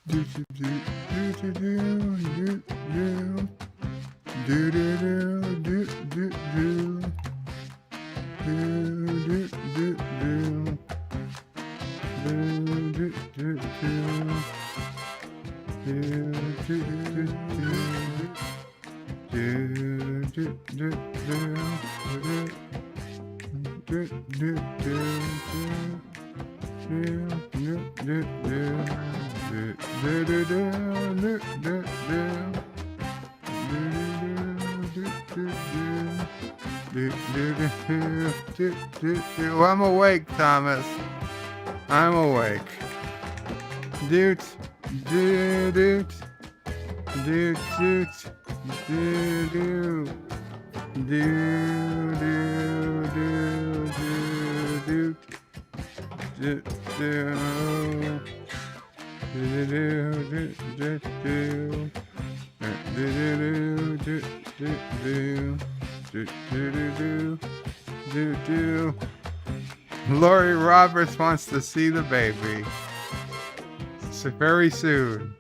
Do do do do do do do do do do do do do. Do do do do do do do do. Do do do do do do do do I'm awake, Thomas. I'm awake. Doot, doot, doot, doot, doot, doot, doot, doot, doot, doot, doot. Lori Roberts wants to see the baby. So very soon.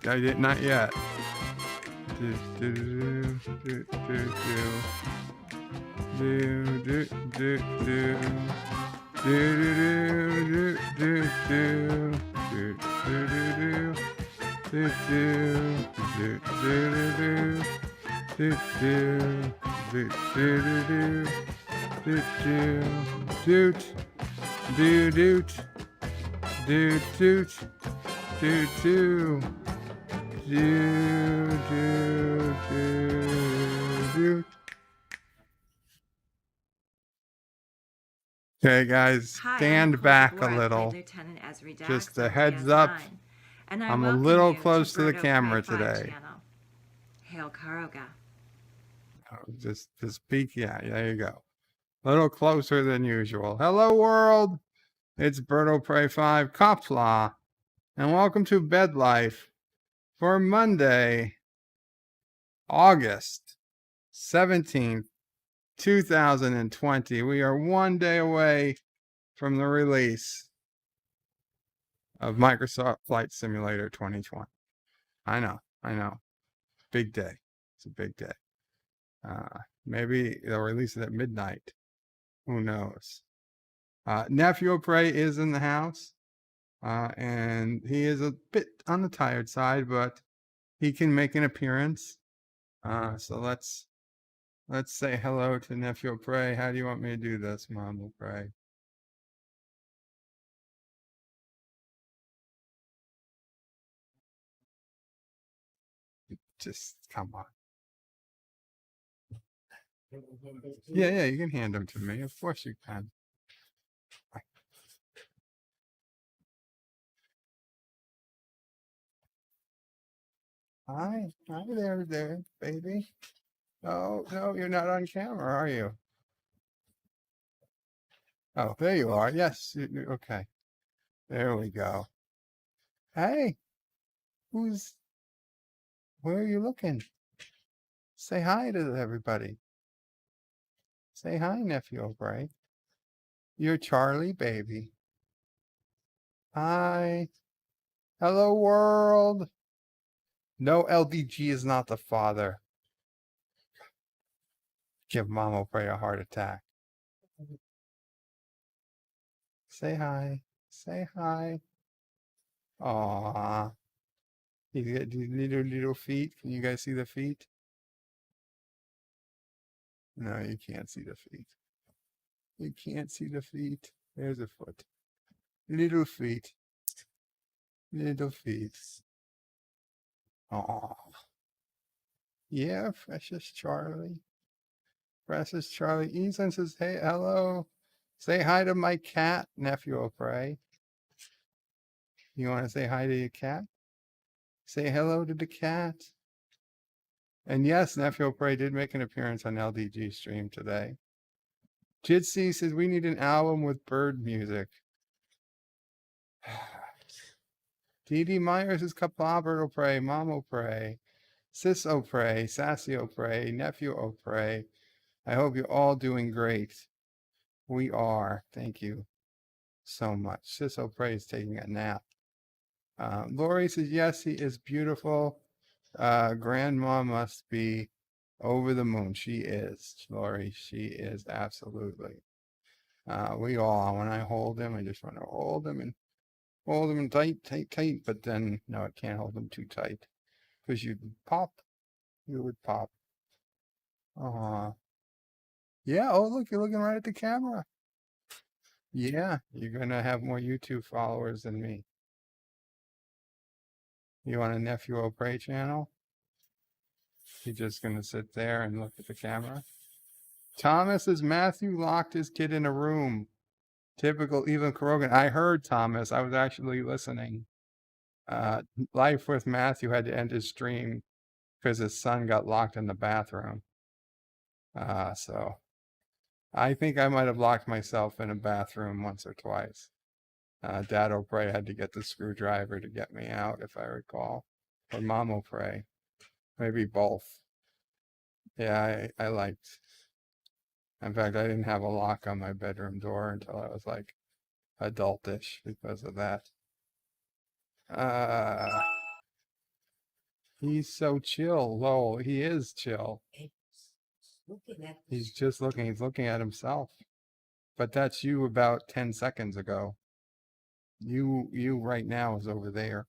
I did not yet. Okay, guys, stand back a little. Just a heads up, I'm a little close to the camera today. Hail Karoga. Just peek, yeah, there you go. A little closer than usual. Hello, world. It's NephewOPrey 5 Qapla, and welcome to Bed Life for Monday, August 17th, 2020. We are one day away from the release of Microsoft Flight Simulator 2020. I know. Big day. It's a big day. Maybe they'll release it at midnight. Who knows? NephewOPrey is in the house, and he is a bit on the tired side, but he can make an appearance. So let's say hello to NephewOPrey. How do you want me to do this, MomOPrey? Just come on. Yeah, you can hand them to me. Of course you can. Hi there, baby. Oh, no, you're not on camera, are you? Oh, there you are. Yes, okay. There we go. Hey, where are you looking? Say hi to everybody. Say hi, NephewOPrey. You're Charlie, baby. Hi. Hello, world. No, LDG is not the father. Give MomOPrey a heart attack. Say hi. Say hi. Aww. You got these little feet. Can you guys see the feet? No, you can't see the feet. You can't see the feet. There's a foot. Little feet. Little feet. Aww. Yeah, precious Charlie. Precious Charlie. Ethan says, hey, hello. Say hi to my cat, NephewOPrey. You want to say hi to your cat? Say hello to the cat. And yes, NephewOPrey did make an appearance on LDG stream today. Jitsi says we need an album with bird music. Dee Myers is Qapla MomOPrey, SisOPrey, SassyOPrey, NephewOPrey. I hope you're all doing great. We are. Thank you. so much. NephewOPrey is taking a nap. Lori says, yes, he is beautiful. Grandma must be over the moon. She is, Lori. She is absolutely. We all, when I hold him, I just want to hold him tight, tight, tight. But then, no, I can't hold him too tight because you'd pop. You would pop. Yeah. Oh, look, you're looking right at the camera. Yeah, you're going to have more YouTube followers than me. You want a NephewOPrey channel? You're just going to sit there and look at the camera? Thomas says Matthew locked his kid in a room. Typical Eva Karogan. I heard Thomas. I was actually listening. Life with Matthew had to end his stream because his son got locked in the bathroom. So I think I might have locked myself in a bathroom once or twice. NephewOPrey had to get the screwdriver to get me out, if I recall. Or NephewOPrey. Maybe both. Yeah, I liked. In fact, I didn't have a lock on my bedroom door until I was like adultish because of that. He's so chill, lol. He is chill. He's just looking. He's looking at himself. But that's you about 10 seconds ago. You right now is over there.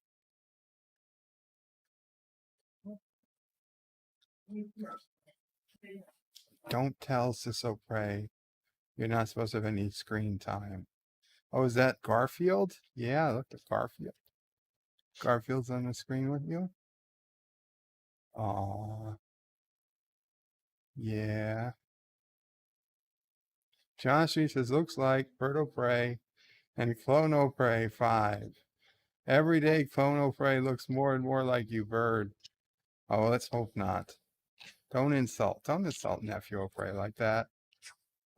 Don't tell NephewOPrey. You're not supposed to have any screen time. Oh, is that Garfield? Yeah, look at Garfield. Garfield's on the screen with you? Aw. Yeah. Joshie says, looks like NephewOPrey and NephewOPrey 5. Every day NephewOPrey looks more and more like you, Bird. Oh, let's hope not. Don't insult NephewOPrey like that.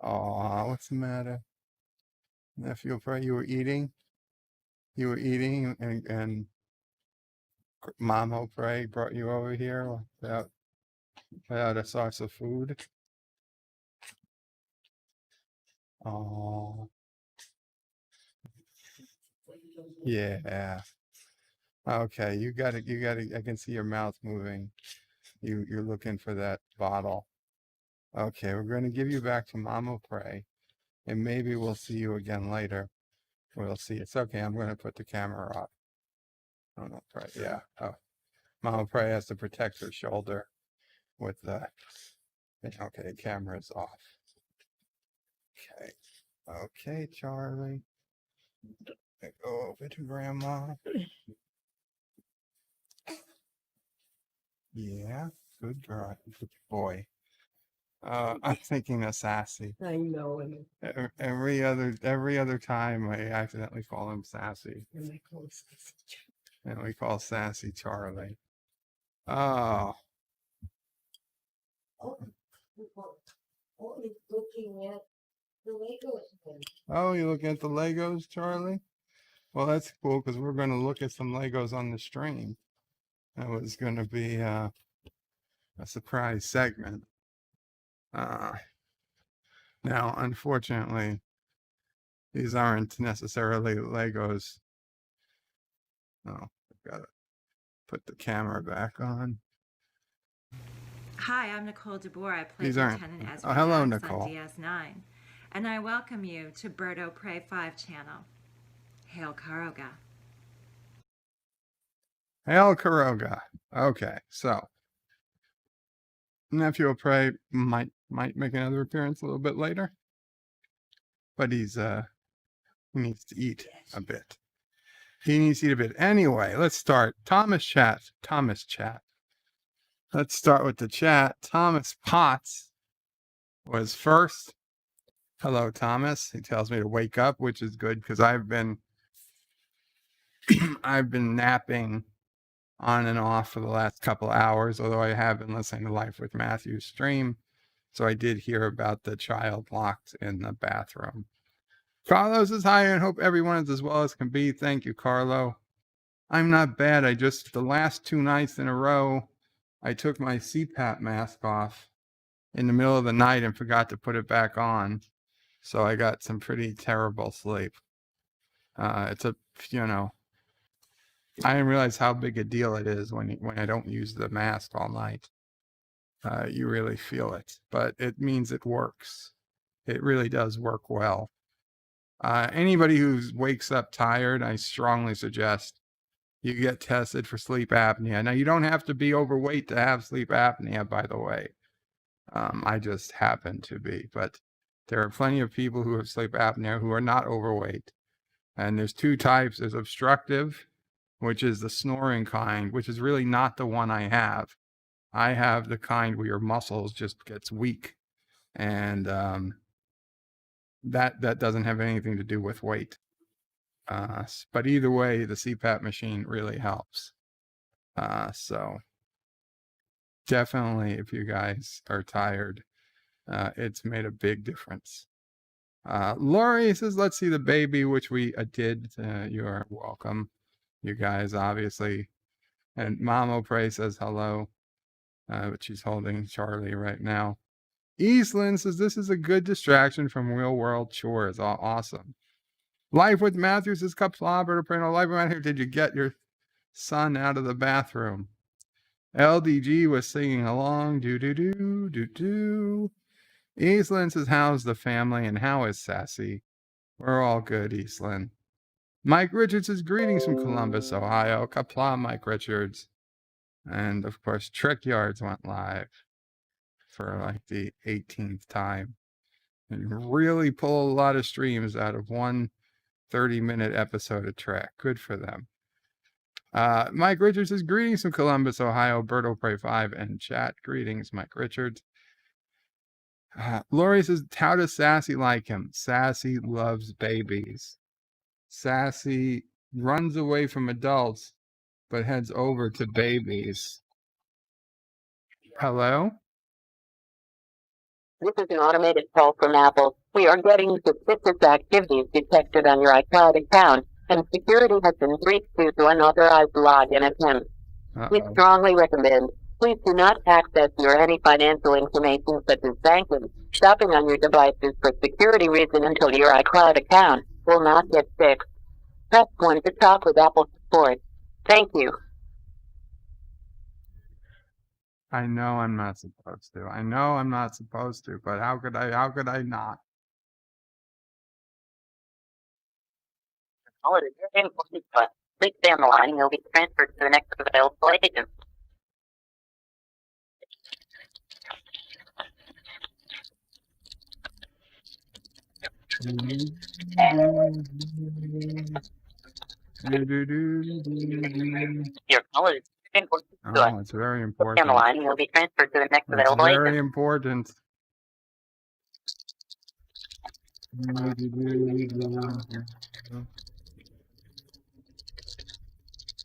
Aw, what's the matter? NephewOPrey, you were eating? You were eating and NephewOPrey brought you over here without a source of food? Oh, yeah. Okay, you got it. I can see your mouth moving. You're looking for that bottle. Okay, we're going to give you back to NephewOPrey, and maybe we'll see you again later. We'll see. It's okay. I'm going to put the camera off. NephewOPrey, yeah. Oh, NephewOPrey has to protect her shoulder with the. Okay, camera's off. Okay. Okay, Charlie. Go over to Grandma. Yeah, good girl. Good boy. I'm thinking of Sassy. I know. Every other time I accidentally call him Sassy. And we call Sassy Charlie. Oh. Looking at the Legos. Oh, you looking at the Legos, Charlie? Well, that's cool because we're going to look at some Legos on the stream. That was going to be a surprise segment. Now, unfortunately, these aren't necessarily Legos. Oh, I've got to put the camera back on. Hi, I'm Nicole DeBoer. I play These aren't. Lieutenant Oh, Ezra hello, Dax Nicole. on DS9. And I welcome you to NephewOPrey 5 channel. Hail Karoga. Hail Karoga. Okay, so NephewOPrey might make another appearance a little bit later, but he needs to eat a bit. He needs to eat a bit. Anyway, let's start. Thomas chat. Let's start with the chat. Thomas Potts was first. Hello, Thomas. He tells me to wake up, which is good because I've been napping on and off for the last couple hours, although I have been listening to Life with Matthew's stream. So I did hear about the child locked in the bathroom. Carlos is hi and hope everyone is as well as can be. Thank you, Carlo. I'm not bad. The last 2 nights in a row, I took my CPAP mask off in the middle of the night and forgot to put it back on. So I got some pretty terrible sleep. It's a, you know, I didn't realize how big a deal it is when I don't use the mask all night. You really feel it, but it means it works. It really does work well. Anybody who wakes up tired, I strongly suggest you get tested for sleep apnea. Now, you don't have to be overweight to have sleep apnea, by the way. I just happen to be, but there are plenty of people who have sleep apnea who are not overweight. And there's two types. There's obstructive, which is the snoring kind, which is really not the one I have. I have the kind where your muscles just gets weak, and that doesn't have anything to do with weight. But either way, the CPAP machine really helps. So definitely, if you guys are tired, it's made a big difference. Lori says, let's see the baby, which we did. You are welcome, you guys, obviously. And NephewOPrey says hello, but she's holding Charlie right now. Eastland says, this is a good distraction from real world chores. Awesome. Life with Matthew says, Qapla All. Life with Matthew, did you get your son out of the bathroom? LDG was singing along. Do. Eastland says, how's the family and how is Sassy? We're all good, Eastland. Mike Richards says, greetings from Columbus, Ohio. Qapla, Mike Richards. And of course, Trick Yards went live for like the 18th time. And you really pull a lot of streams out of one 30-minute episode of Trek. Good for them. Mike Richards says, greetings from Columbus, Ohio. BirdOPrey 5 and chat. Greetings, Mike Richards. Lori says, how does Sassy like him? Sassy loves babies. Sassy runs away from adults, but heads over to babies. Hello? This is an automated call from Apple. We are getting suspicious activities detected on your iCloud account, and security has been breached due to unauthorized login attempts. We strongly recommend please do not access your any financial information such as banking, shopping on your devices for security reasons until your iCloud account will not get fixed. Press 1 to talk with Apple support. Thank you. I know I'm not supposed to. I know I'm not supposed to, but how could I not? Please stay on the line and you'll be transferred to the next available agent. Your call is important. Oh, it's very important. Stay on the line and you'll be transferred to the next available agent. Very important.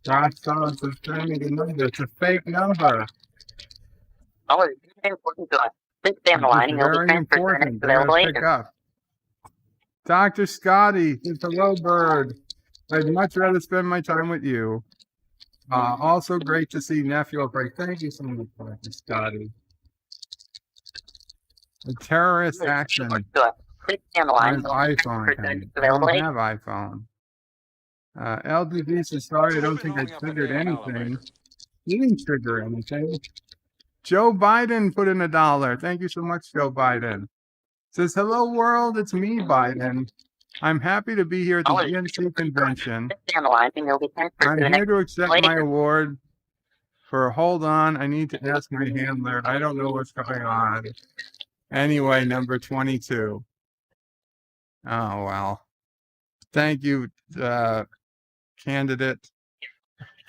That's it's a fake number. Oh, it's important to us. Please stay on the line and you'll be transferred to the next available agent. Dr. Scotty, it's a low bird. I'd much rather spend my time with you. Also great to see NephewOPrey. Thank you so much, Dr. Scotty. A terrorist action on iPhone. I don't have iPhone. LDB says, sorry, I don't think I triggered anything. You didn't trigger anything. Joe Biden put in $1. Thank you so much, Joe Biden. Says, hello, world. It's me, Biden. I'm happy to be here at the DNC convention. I'm here to accept my award for, hold on, I need to ask my handler. I don't know what's going on. Anyway, number 22. Oh, well. Thank you, candidate,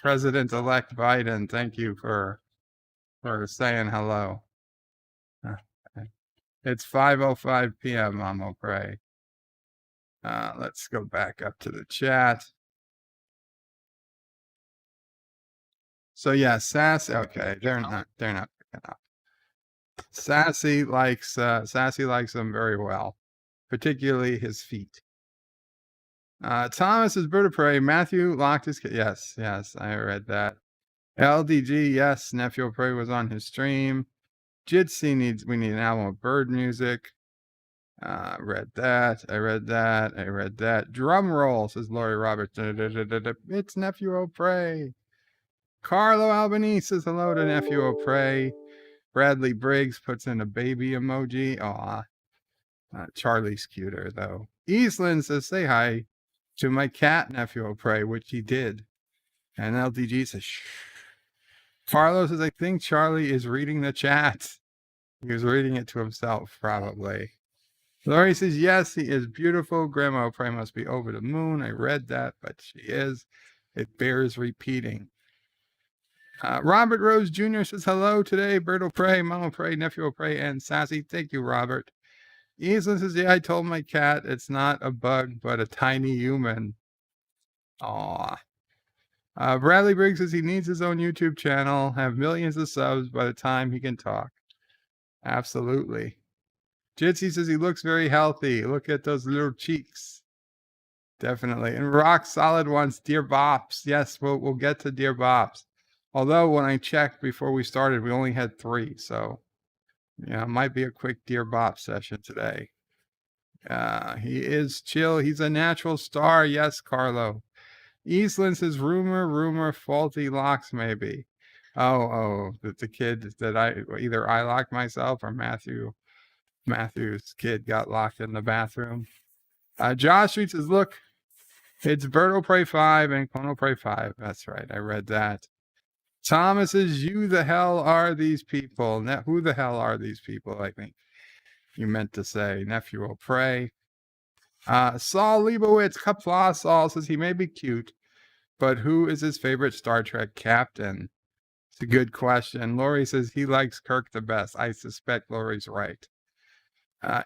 President-elect Biden. Thank you for saying hello. It's 5:05 p.m. NephewOPrey. Let's go back up to the chat. So yeah, Sassy. Okay, they're not picking up. Sassy likes him very well, particularly his feet. Thomas is BirdOPrey. Matthew locked his. Yes, I read that. LDG, yes, NephewOPrey was on his stream. Jitsi we need an album of bird music. Read that. I read that. I read that. Drum roll, says Lori Roberts. It's NephewOPrey. Carlo Albanese says hello to NephewOPrey. Bradley Briggs puts in a baby emoji. Aw. Charlie's cuter, though. Eastland says, say hi to my cat, NephewOPrey, which he did. And LDG says, shh. Carlo says, I think Charlie is reading the chat. He was reading it to himself, probably. Lori says, yes, he is beautiful. Grandma O'Prey must be over the moon. I read that, but she is. It bears repeating. Robert Rose Jr. says, hello today. Bert O'Prey, Mom O'Prey, Nephew O'Prey, and Sassy. Thank you, Robert. Easlin says, yeah, I told my cat it's not a bug, but a tiny human. Aw. Bradley Briggs says he needs his own YouTube channel, have millions of subs by the time he can talk. Absolutely. Jitsi says he looks very healthy. Look at those little cheeks. Definitely. And Rock Solid wants Dear Bops. Yes, we'll get to Dear Bops. Although when I checked before we started, we only had 3. So, yeah, it might be a quick Dear Bops session today. He is chill. He's a natural star. Yes, Carlo. Eastland says, rumor, faulty locks maybe. Oh, the kid that either I locked myself or Matthew's kid got locked in the bathroom. Josh Street says, look, it's Bert O'Prey 5 and Con O'Prey 5. That's right. I read that. Thomas says, you the hell are these people? Who the hell are these people? I think you meant to say NephewOPrey. Saul Leibowitz, Qapla All says he may be cute, but who is his favorite Star Trek captain? It's a good question. Lori says he likes Kirk the best. I suspect Lori's right.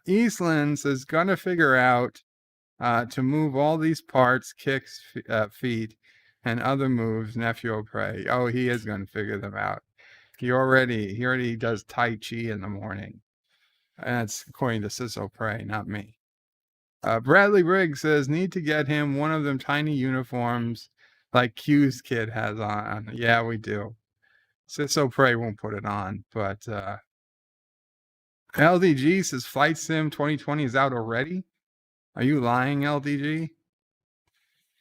Eastland says, gonna figure out to move all these parts, kicks, feet, and other moves, NephewOPrey. Oh, he is going to figure them out. He already does Tai Chi in the morning. And that's according to SisOPrey, not me. Bradley Briggs says, need to get him one of them tiny uniforms like Q's kid has on. Yeah, we do. SisOPrey won't put it on, but LDG says Flight Sim 2020 is out already. Are you lying, LDG?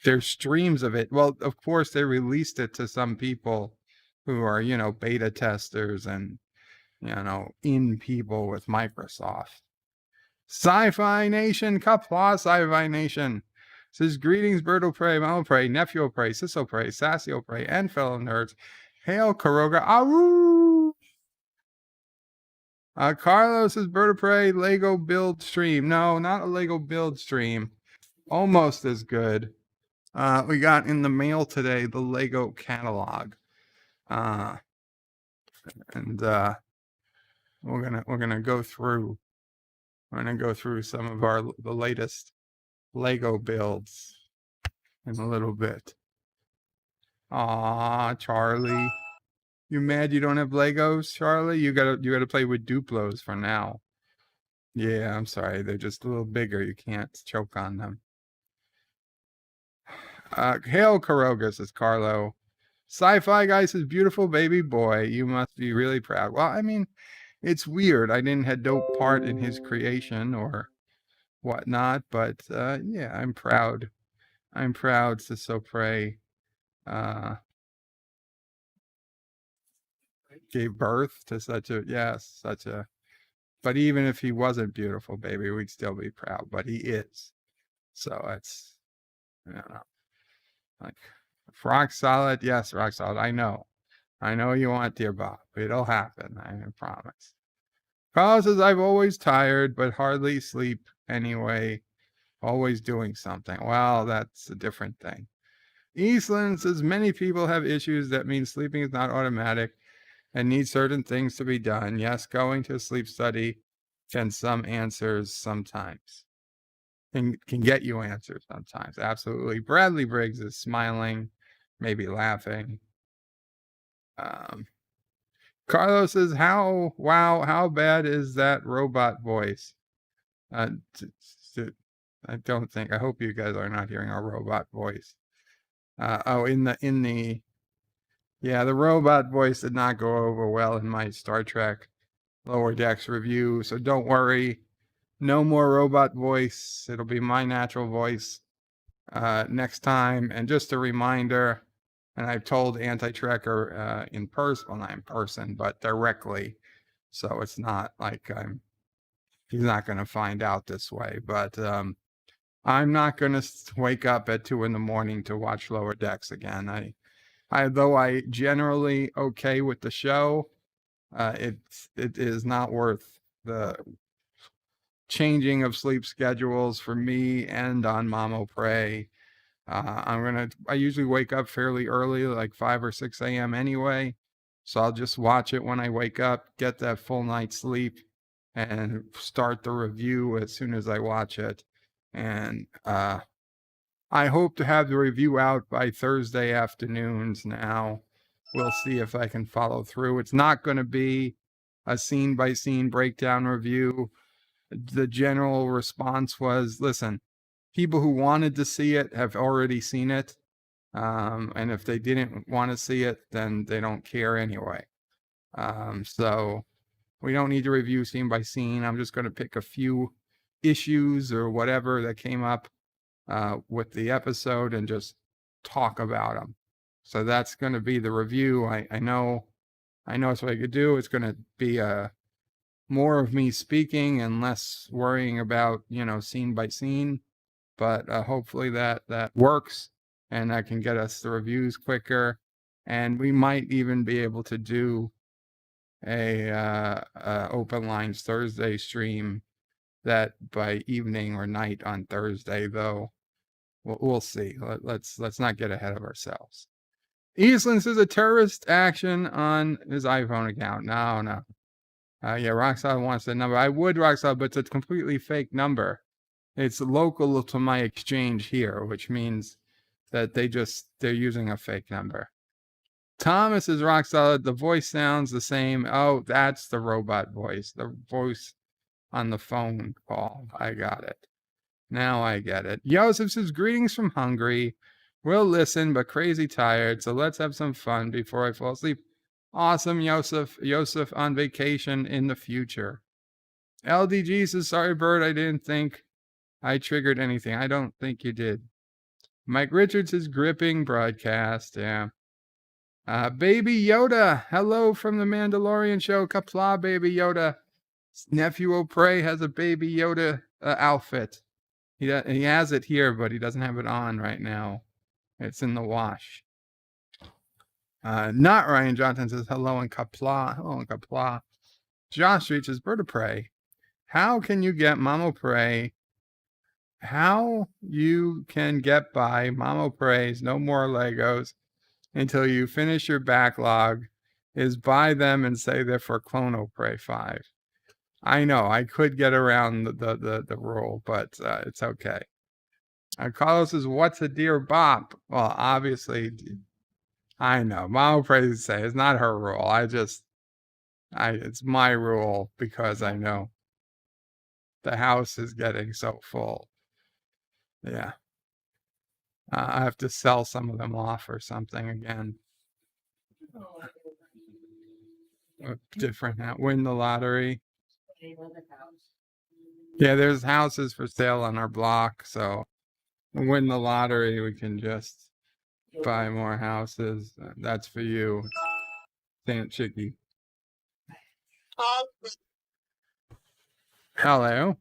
There's streams of it. Well, of course, they released it to some people who are, beta testers and, in people with Microsoft. Sci-Fi Nation, Qapla Sci-Fi Nation says, greetings, Bert O'Prey, Mom O'Prey, NephewOPrey, SisOPrey, SassyOPrey, and fellow nerds. Hail, Karoga, Aru! Carlos says, Bert O'Prey, Lego build stream. No, not a Lego build stream. Almost as good. We got in the mail today the Lego catalog, and we're gonna go through. We're gonna go through some of the latest Lego builds in a little bit. Aw, Charlie, you mad you don't have Legos, Charlie? You gotta play with Duplos for now. Yeah, I'm sorry, they're just a little bigger. You can't choke on them. Hail Karoga, says Carlo. Sci-Fi guy says, beautiful baby boy. You must be really proud. Well, I mean, it's weird. I didn't have no part in his creation or whatnot, but yeah, I'm proud. I'm proud, SisOPrey gave birth to such a, but even if he wasn't beautiful, baby, we'd still be proud, but he is. So it's, like, rock solid. Yes, rock solid. I know you want Dear Bob. It'll happen. I promise. Carlos says, I've always tired, but hardly sleep anyway. Always doing something. Well, that's a different thing. Eastland says, many people have issues that mean sleeping is not automatic and need certain things to be done. Yes, going to a sleep study can some answers sometimes. Can get you answers sometimes. Absolutely. Bradley Briggs is smiling, maybe laughing. Carlos says, how bad is that robot voice? I hope you guys are not hearing our robot voice. The robot voice did not go over well in my Star Trek Lower Decks review, so don't worry. no more robot voice. It'll be my natural voice next time. And just a reminder, and I've told Anti-Trekker in person, well, not in person, but directly. So it's not like he's not going to find out this way. But I'm not going to wake up at 2 a.m. to watch Lower Decks again. Though I generally okay with the show, it is not worth the changing of sleep schedules for me and on NephewOPrey. I usually wake up fairly early, like 5 or 6 a.m. anyway. So I'll just watch it when I wake up, get that full night's sleep, and start the review as soon as I watch it. And I hope to have the review out by Thursday afternoons now. We'll see if I can follow through. It's not going to be a scene-by-scene breakdown review. The general response was, listen, people who wanted to see it have already seen it. And if they didn't want to see it, then they don't care anyway. So we don't need to review scene by scene. I'm just going to pick a few issues or whatever that came up with the episode and just talk about them. So that's going to be the review. I know it's what I could do. It's going to be more of me speaking and less worrying about, scene by scene. But hopefully that works, and that can get us the reviews quicker. And we might even be able to do a Open Lines Thursday stream that by evening or night on Thursday, though. We'll see. Let's not get ahead of ourselves. Eastland says a terrorist action on his iPhone account. No. Yeah, Roxal wants that number. I would, Roxal, but it's a completely fake number. It's local to my exchange here, which means that they're using a fake number. Thomas is rock solid. The voice sounds the same. Oh, that's the robot voice. The voice on the phone call. I got it. Now I get it. Joseph says, greetings from Hungary. We'll listen, but crazy tired. So let's have some fun before I fall asleep. Awesome, Joseph. Joseph on vacation in the future. LDG says, sorry, Bird. I didn't think I triggered anything. I don't think you did. Mike Richards is gripping broadcast. Yeah. Baby Yoda. Hello from the Mandalorian show. Qapla, Baby Yoda. NephewOPrey has a Baby Yoda outfit. He has it here, but he doesn't have it on right now. It's in the wash. Not Ryan Johnson says hello in Qapla. Hello in Qapla. Josh reaches Bird of Prey. How can you get NephewOPrey? How you can get by NephewOPrey's No More Legos until you finish your backlog is buy them and say they're for NephewOPrey 5. I know I could get around the rule, but it's okay. Carlos says, what's a dear bop? Well, obviously, I know. NephewOPrey say it's not her rule. It's my rule because I know the house is getting so full. Yeah. I have to sell some of them off or something again. Different, win the lottery. Yeah, there's houses for sale on our block, so win the lottery, we can just buy more houses. That's for you, Aunt Chicky. Hello.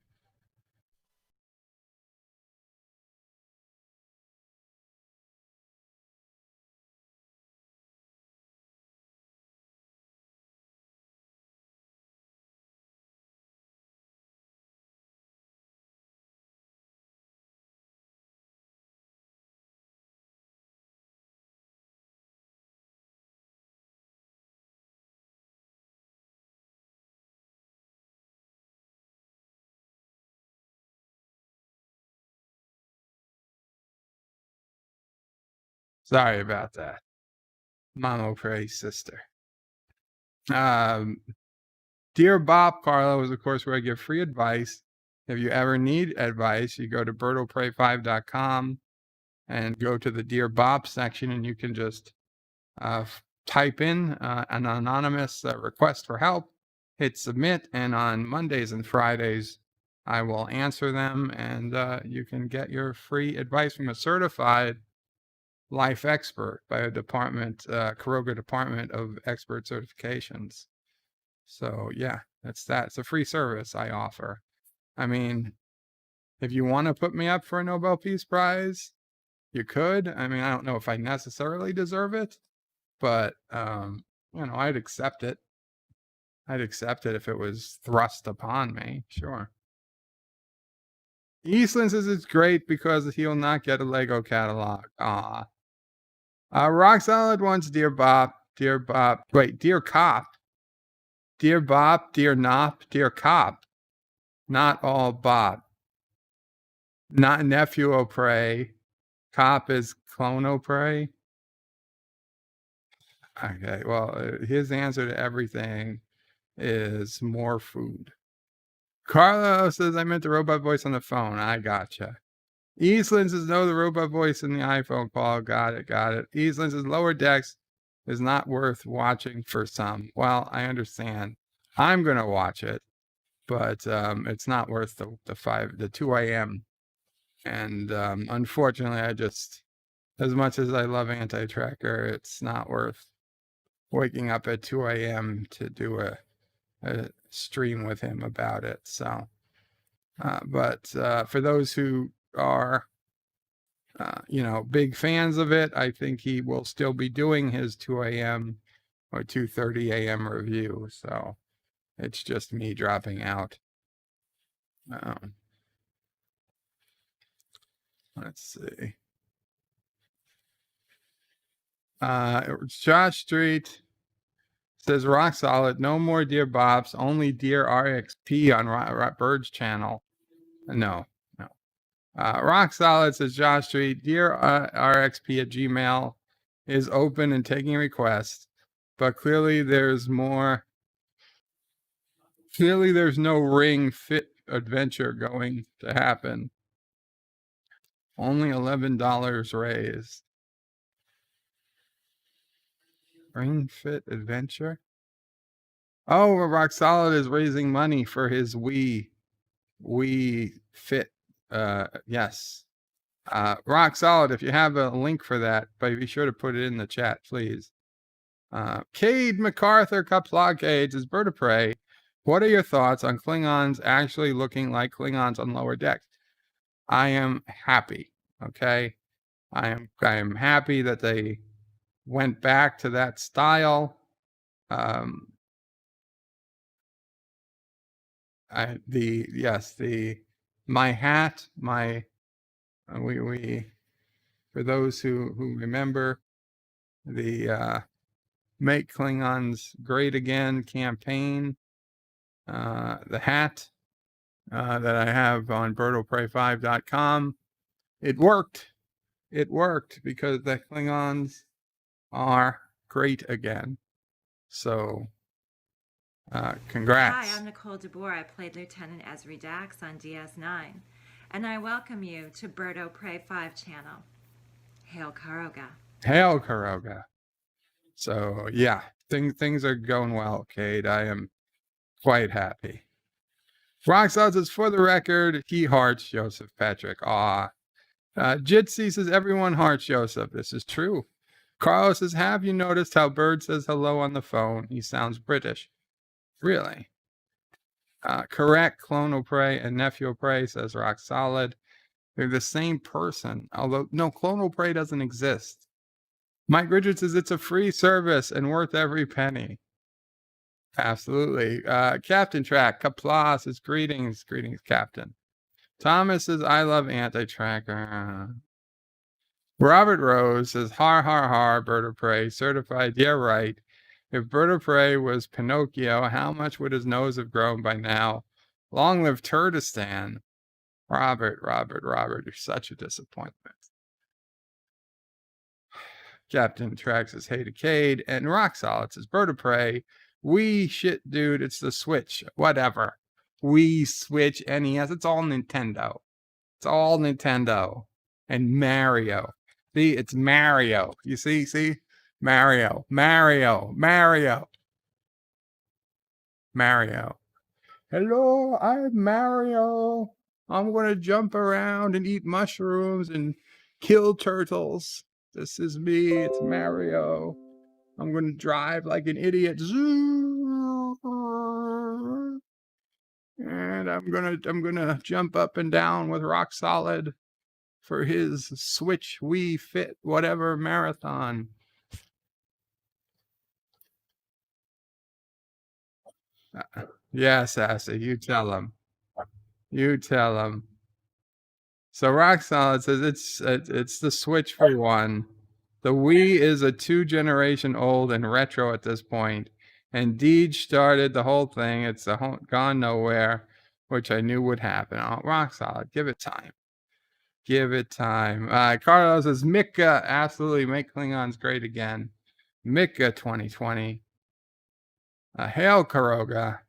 Sorry about that. NephewOPrey's sister. Dear Bob, Carlo is, of course, where I give free advice. If you ever need advice, you go to birdoprey5.com and go to the Dear Bob section, and you can just type in an anonymous request for help, hit submit, and on Mondays and Fridays, I will answer them, and you can get your free advice from a certified life expert by a Karoga Department of Expert Certifications. So yeah, that's that. It's a free service I offer. I mean, if you want to put me up for a Nobel Peace Prize, you could. I mean, I don't know if I necessarily deserve it, but I'd accept it. I'd accept it if it was thrust upon me. Sure. Eastland says it's great because he'll not get a Lego catalog. Rock Solid wants Dear Cop, Dear Bop, Dear Nop, Dear Cop. Not all Bop. Not NephewOPrey. Cop is Qapla. Okay, well, his answer to everything is more food. Carlos says, I meant the robot voice on the phone. I gotcha. Eastland says, no, the robot voice in the iPhone call. Got it. Eastland says, Lower Decks is not worth watching for some. Well, I understand. I'm going to watch it, but it's not worth the 2 a.m. And unfortunately, as much as I love Anti-Tracker, it's not worth waking up at 2 a.m. to do a stream with him about it. So, but for those who are, big fans of it, I think he will still be doing his 2 a.m. or 2:30 a.m. review. So it's just me dropping out. Let's see. Josh Street says, rock solid, no more Dear Bops, only Dear RXP on Bird's channel. No. Rock solid, says Josh Street, Dear RXP at Gmail is open and taking requests, but clearly there's no Ring Fit adventure going to happen. Only $11 raised. Ring Fit adventure? Oh, Rock Solid is raising money for his Wii Fit. Yes. Rock Solid, if you have a link for that, but be sure to put it in the chat, please. Cade MacArthur Qapla Cade is Bird of Prey. What are your thoughts on Klingons actually looking like Klingons on Lower Decks? I am happy. Okay. I am happy that they went back to that style. For those who remember the Make Klingons Great Again campaign, the hat that I have on birdoprey5.com, it worked because the Klingons are great again. So congrats. Hi, I'm Nicole DeBoer. I played Lieutenant Ezri Dax on DS9, and I welcome you to BirdOPrey 5 channel. Hail Karoga. Hail Karoga. So yeah, things are going well, Cade. I am quite happy. Roxanne says, for the record, he hearts Joseph Patrick. Jitsi says, everyone hearts Joseph. This is true. Carlos says, have you noticed how Bird says hello on the phone? He sounds British. Really? Correct. QaplaOPrey and NephewOPrey, says Rock Solid. They're the same person. Although, no, QaplaOPrey doesn't exist. Mike Richards says, it's a free service and worth every penny. Absolutely. Captain Track, Qapla says, greetings, Captain. Thomas says, I love Anti-Tracker. Robert Rose says, har, har, har, Bird of Prey, certified, yeah, right. If Bird of Prey was Pinocchio, how much would his nose have grown by now? Long live Turdistan. Robert, you're such a disappointment. Captain Track says, hey to Cade. And Rock Solid says, Bird of Prey, shit, dude, it's the Switch. Whatever. Switch, NES, it's all Nintendo. And Mario. See, it's Mario. You see? Mario. Hello, I'm Mario. I'm gonna jump around and eat mushrooms and kill turtles. This is me, it's Mario. I'm gonna drive like an idiot. And I'm gonna jump up and down with Rock Solid for his Switch Wii Fit whatever marathon. Yeah, Sassy, you tell him. You tell him. So Rock Solid says it's the Switch for one. The Wii is a 2 generation old and retro at this point, and Deej started the whole thing. It's gone nowhere, which I knew would happen. Oh, Rock Solid, give it time. Give it time. Carlos says Mika, absolutely make Klingons great again. Mika 2020. Hail Karoga.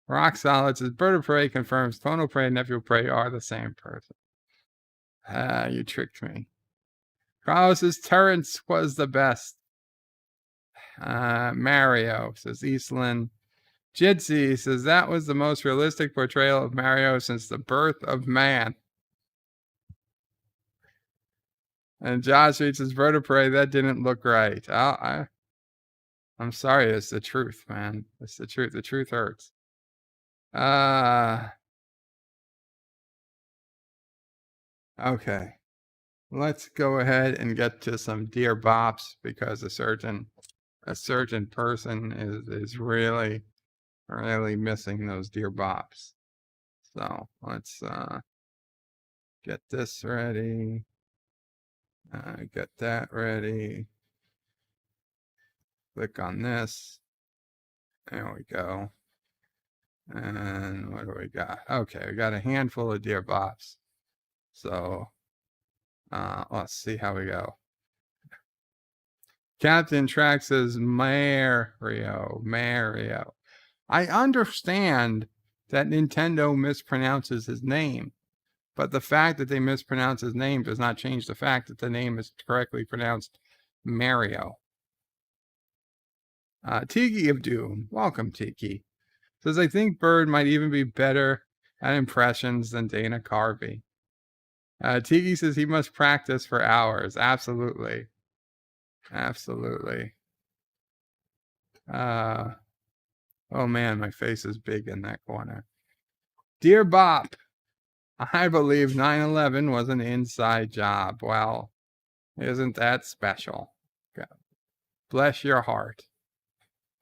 Rock Solid says Bird of Prey confirms TonoPrey and NephewOPrey are the same person. You tricked me. Carlos says Terrence was the best. Mario says Eastland. Jitsi says that was the most realistic portrayal of Mario since the birth of man. And Josh reads says Bird of Prey, that didn't look right. I'm sorry, it's the truth, man. It's the truth. The truth hurts. Okay. Let's go ahead and get to some Dear Bops because a certain person is really missing those Dear Bops. So let's get this ready. Get that ready. Click on this. There we go. And what do we got? Okay, we got a handful of Dear Bops. So let's see how we go. Captain Track says Mario. I understand that Nintendo mispronounces his name, but the fact that they mispronounce his name does not change the fact that the name is correctly pronounced Mario. Tiki of Doom, welcome Tiki, says I think Bird might even be better at impressions than Dana Carvey. Tiki says he must practice for hours. Absolutely. Oh man, my face is big in that corner. Dear Bop, I believe 9/11 was an inside job. Well, isn't that special? God. Bless your heart,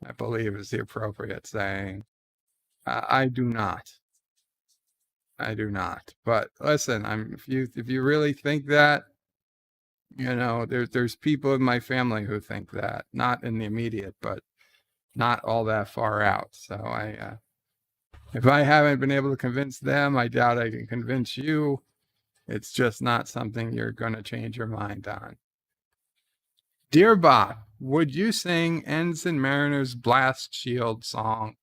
I believe is the appropriate saying. I do not. But listen, if you really think that, you know, there's people in my family who think that, not in the immediate, but not all that far out. So if I haven't been able to convince them, I doubt I can convince you. It's just not something you're going to change your mind on. Dear Bob, would you sing Ensign Mariner's Blast Shield song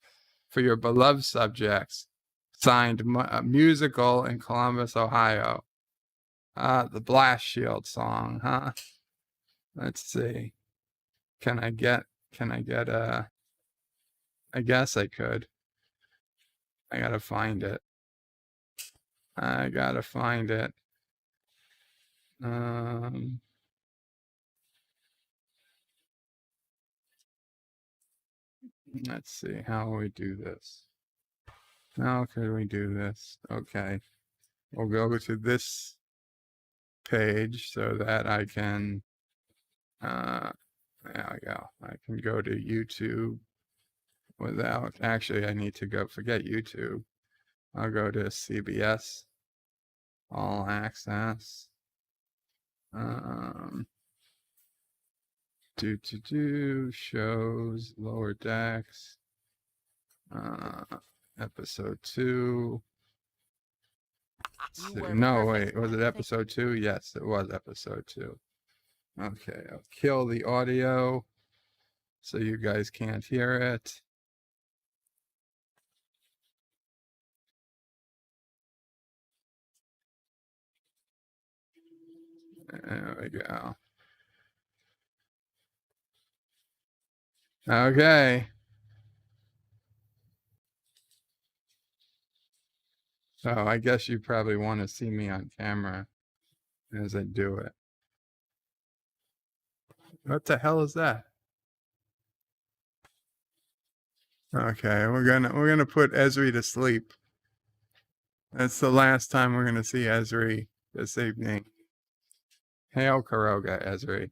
for your beloved subjects? Signed, musical in Columbus, Ohio. The Blast Shield song, huh? Let's see. Can I get a... I guess I could. I gotta find it. Let's see. How will we do this? How can we do this? Okay. We'll go to this page so that I can, there we go. I can go to YouTube without, actually I need to go, forget YouTube. I'll go to CBS, All Access. Shows, Lower Decks, episode 2. No, wait, was it episode 2? Yes, it was episode 2. Okay, I'll kill the audio so you guys can't hear it. There we go. Okay. So I guess you probably want to see me on camera as I do it. What the hell is that? Okay, we're gonna put Esri to sleep. That's the last time we're gonna see Esri this evening. Hail Karoga, Esri.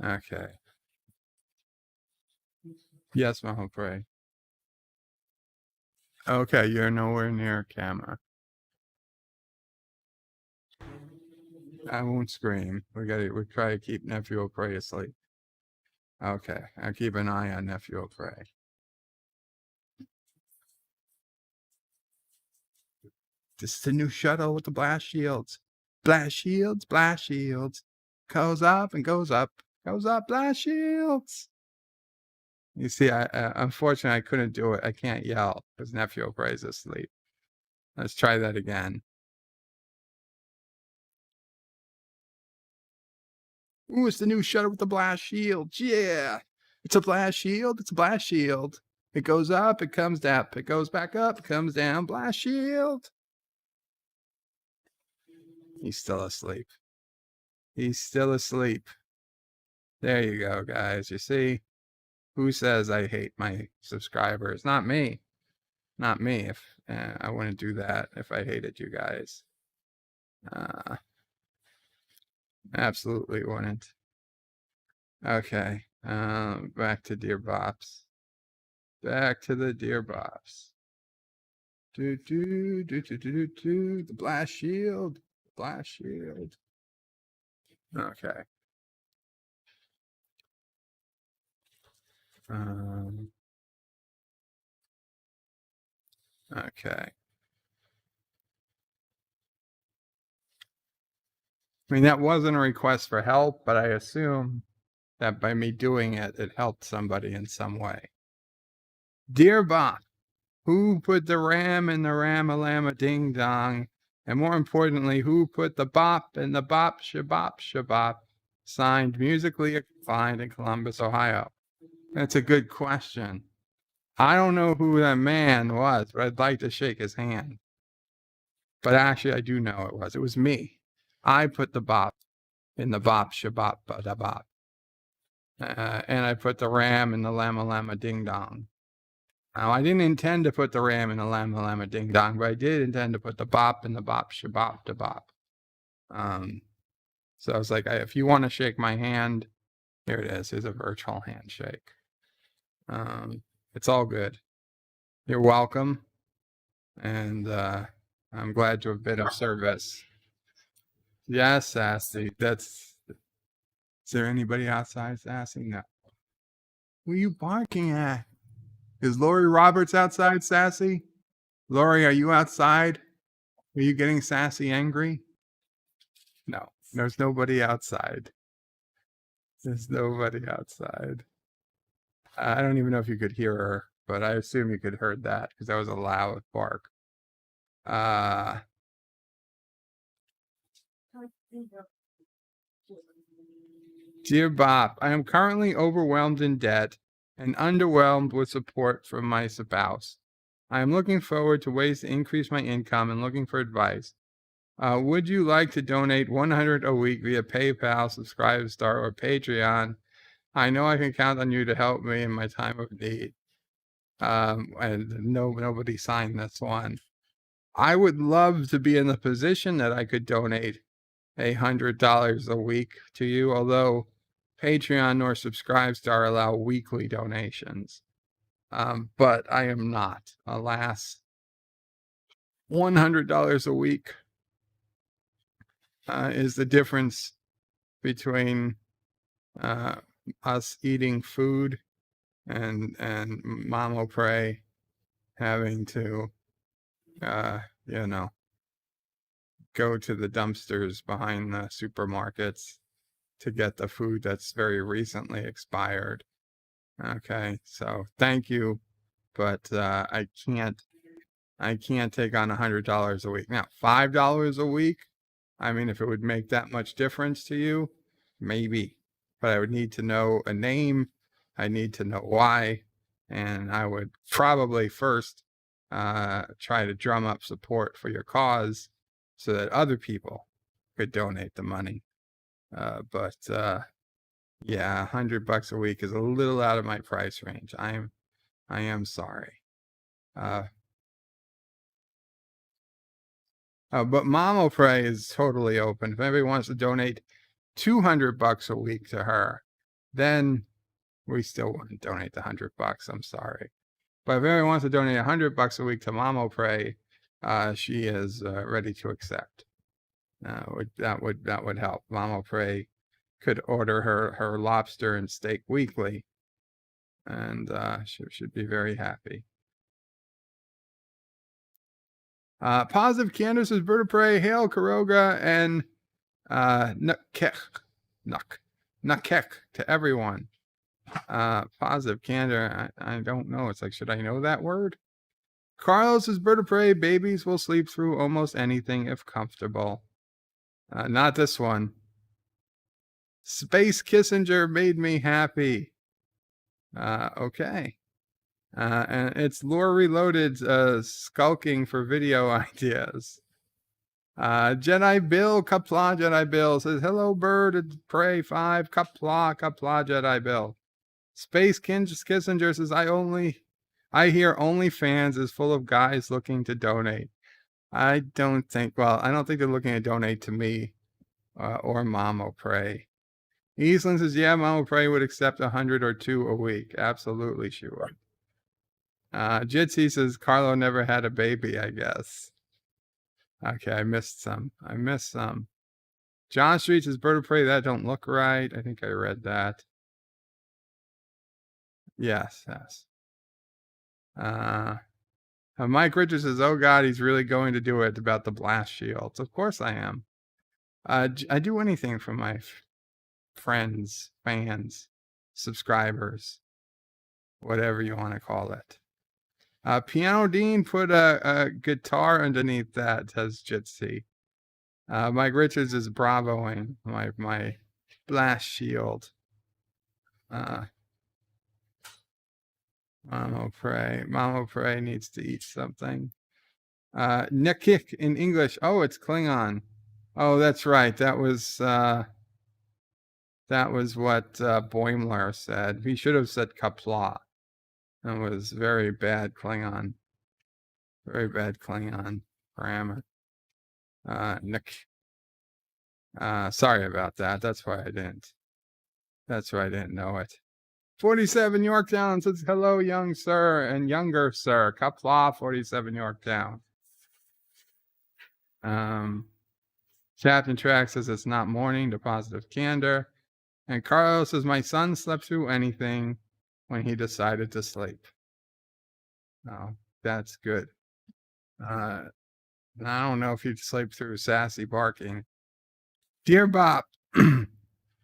Okay. Yes, NephewOPrey. Okay, you're nowhere near camera. I won't scream. We try to keep NephewOPrey asleep. Okay, I'll keep an eye on NephewOPrey. This is the new shuttle with the blast shields. Blast shields, blast shields. Goes up and goes up. Goes up, blast shields. You see, unfortunately, I couldn't do it. I can't yell because NephewOPrey is asleep. Let's try that again. Ooh, it's the new shuttle with the blast shield. Yeah. It's a blast shield. It's a blast shield. It goes up, it comes down. It goes back up, it comes down. Blast shield. He's still asleep. He's still asleep. There you go, guys. You see? Who says I hate my subscribers? Not me. Not me. If I wouldn't do that if I hated you guys. Absolutely wouldn't. Okay. Back to Dear Bops. Back to the Dear Bops. The blast shield. Blast shield. Okay. Okay. I mean, that wasn't a request for help, but I assume that by me doing it, it helped somebody in some way. Dear Bop, who put the ram in the ram-a-llama ding-dong? And more importantly, who put the bop in the bop shabop shabop? Signed, musically inclined in Columbus, Ohio. That's a good question. I don't know who that man was, but I'd like to shake his hand. But actually, I do know it was. It was me. I put the bop in the bop shabop da bop. And I put the ram in the llama ding dong. Now, I didn't intend to put the ram in the llama ding dong, but I did intend to put the bop in the bop shabop da bop. So I was like, if you want to shake my hand, here it is. Here's a virtual handshake. It's all good. You're welcome. And I'm glad to have been of service. Yes, Sassy. Is there anybody outside, Sassy? No. Who are you barking at? Is Lori Roberts outside, Sassy? Lori, are you outside? Are you getting Sassy angry? No, there's nobody outside. There's nobody outside. I don't even know if you could hear her, but I assume you could heard that because that was a loud bark. Dear Bob, I am currently overwhelmed in debt and underwhelmed with support from my spouse. I am looking forward to ways to increase my income and looking for advice. Would you like to donate $100 a week via PayPal, Subscribestar, or Patreon? I know I can count on you to help me in my time of need. And nobody signed this one. I would love to be in the position that I could donate $100 a week to you, although Patreon nor Subscribestar allow weekly donations. But I am not, alas. $100 a week is the difference between us eating food and NephewOPrey having to, go to the dumpsters behind the supermarkets to get the food that's very recently expired. Okay, so thank you, but I can't take on $100 a week. Now, $5 a week, I mean, if it would make that much difference to you, maybe. But I would need to know a name. I need to know why. And I would probably first try to drum up support for your cause so that other people could donate the money. But yeah, $100 a week is a little out of my price range. I am sorry. But NephewOPrey is totally open. If anybody wants to donate $200 a week to her, then we still wouldn't donate the $100. I'm sorry. But if anyone wants to donate $100 a week to NephewOPrey, she is ready to accept. That would help. NephewOPrey could order her lobster and steak weekly, and she should be very happy. Positive Candace says, NephewOPrey, hail Karoga, and Nakek to everyone. Positive candor. I don't know. It's like, should I know that word? Carlos says, NephewOPrey, babies will sleep through almost anything if comfortable. Not this one. Space Kissinger made me happy. Okay. And it's Lore Reloaded skulking for video ideas. Jedi Bill, Qapla Jedi Bill says, hello, bird, pray 5, Qapla Jedi Bill. Space Kissinger says, I hear OnlyFans is full of guys looking to donate. I don't think they're looking to donate to me or NephewOPrey. Eastland says, yeah, NephewOPrey would accept 100 or 2 a week. Absolutely, she would. Jitsi says, Carlo never had a baby, I guess. Okay, I missed some. John Street says, NephewOPrey, that don't look right. I think I read that. Yes. Mike Richards says, oh God, he's really going to do it about the blast shields. Of course I am. I do anything for my friends, fans, subscribers, whatever you want to call it. Piano Dean put a guitar underneath that, says Jitsi. Mike Richards is bravoing my blast shield. NephewOPrey needs to eat something. Nekik in English. Oh, it's Klingon. Oh, that's right. That was what Boimler said. He should have said Qapla. That was very bad Klingon. Very bad Klingon grammar. Nick. Sorry about that. That's why I didn't know it. 47 Yorktown says, hello, young sir and younger sir. Qapla 47 Yorktown. Captain Track says it's not morning to positive candor. And Carlos says, my son slept through anything when he decided to sleep. Oh, that's good. I don't know if he'd sleep through sassy barking. Dear Bop,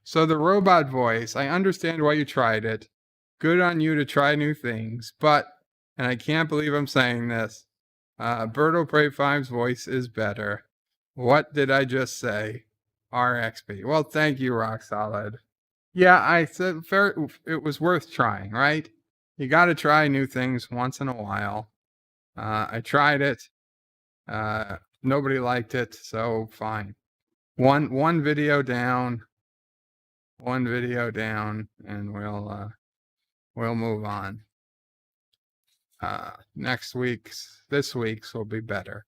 so the robot voice, I understand why you tried it. Good on you to try new things, but, and I can't believe I'm saying this, NephewOPrey 5's voice is better. What did I just say? RXP. Well, thank you, Rock Solid. Yeah, I said it was worth trying, right? You got to try new things once in a while. I tried it. Nobody liked it, so fine. One video down, and we'll move on. This week's will be better.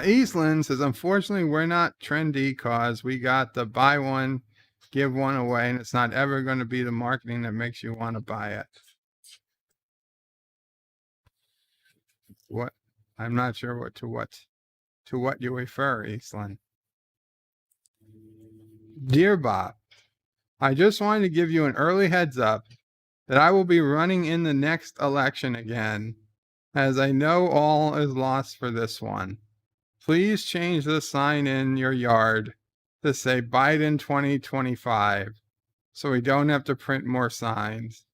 Eastland says, unfortunately, we're not trendy cause we got the buy one, give one away, and it's not ever going to be the marketing that makes you want to buy it. What? I'm not sure what you refer, Eastland. Dear Bob, I just wanted to give you an early heads up that I will be running in the next election again, as I know all is lost for this one. Please change the sign in your yard to say Biden 2025 so we don't have to print more signs.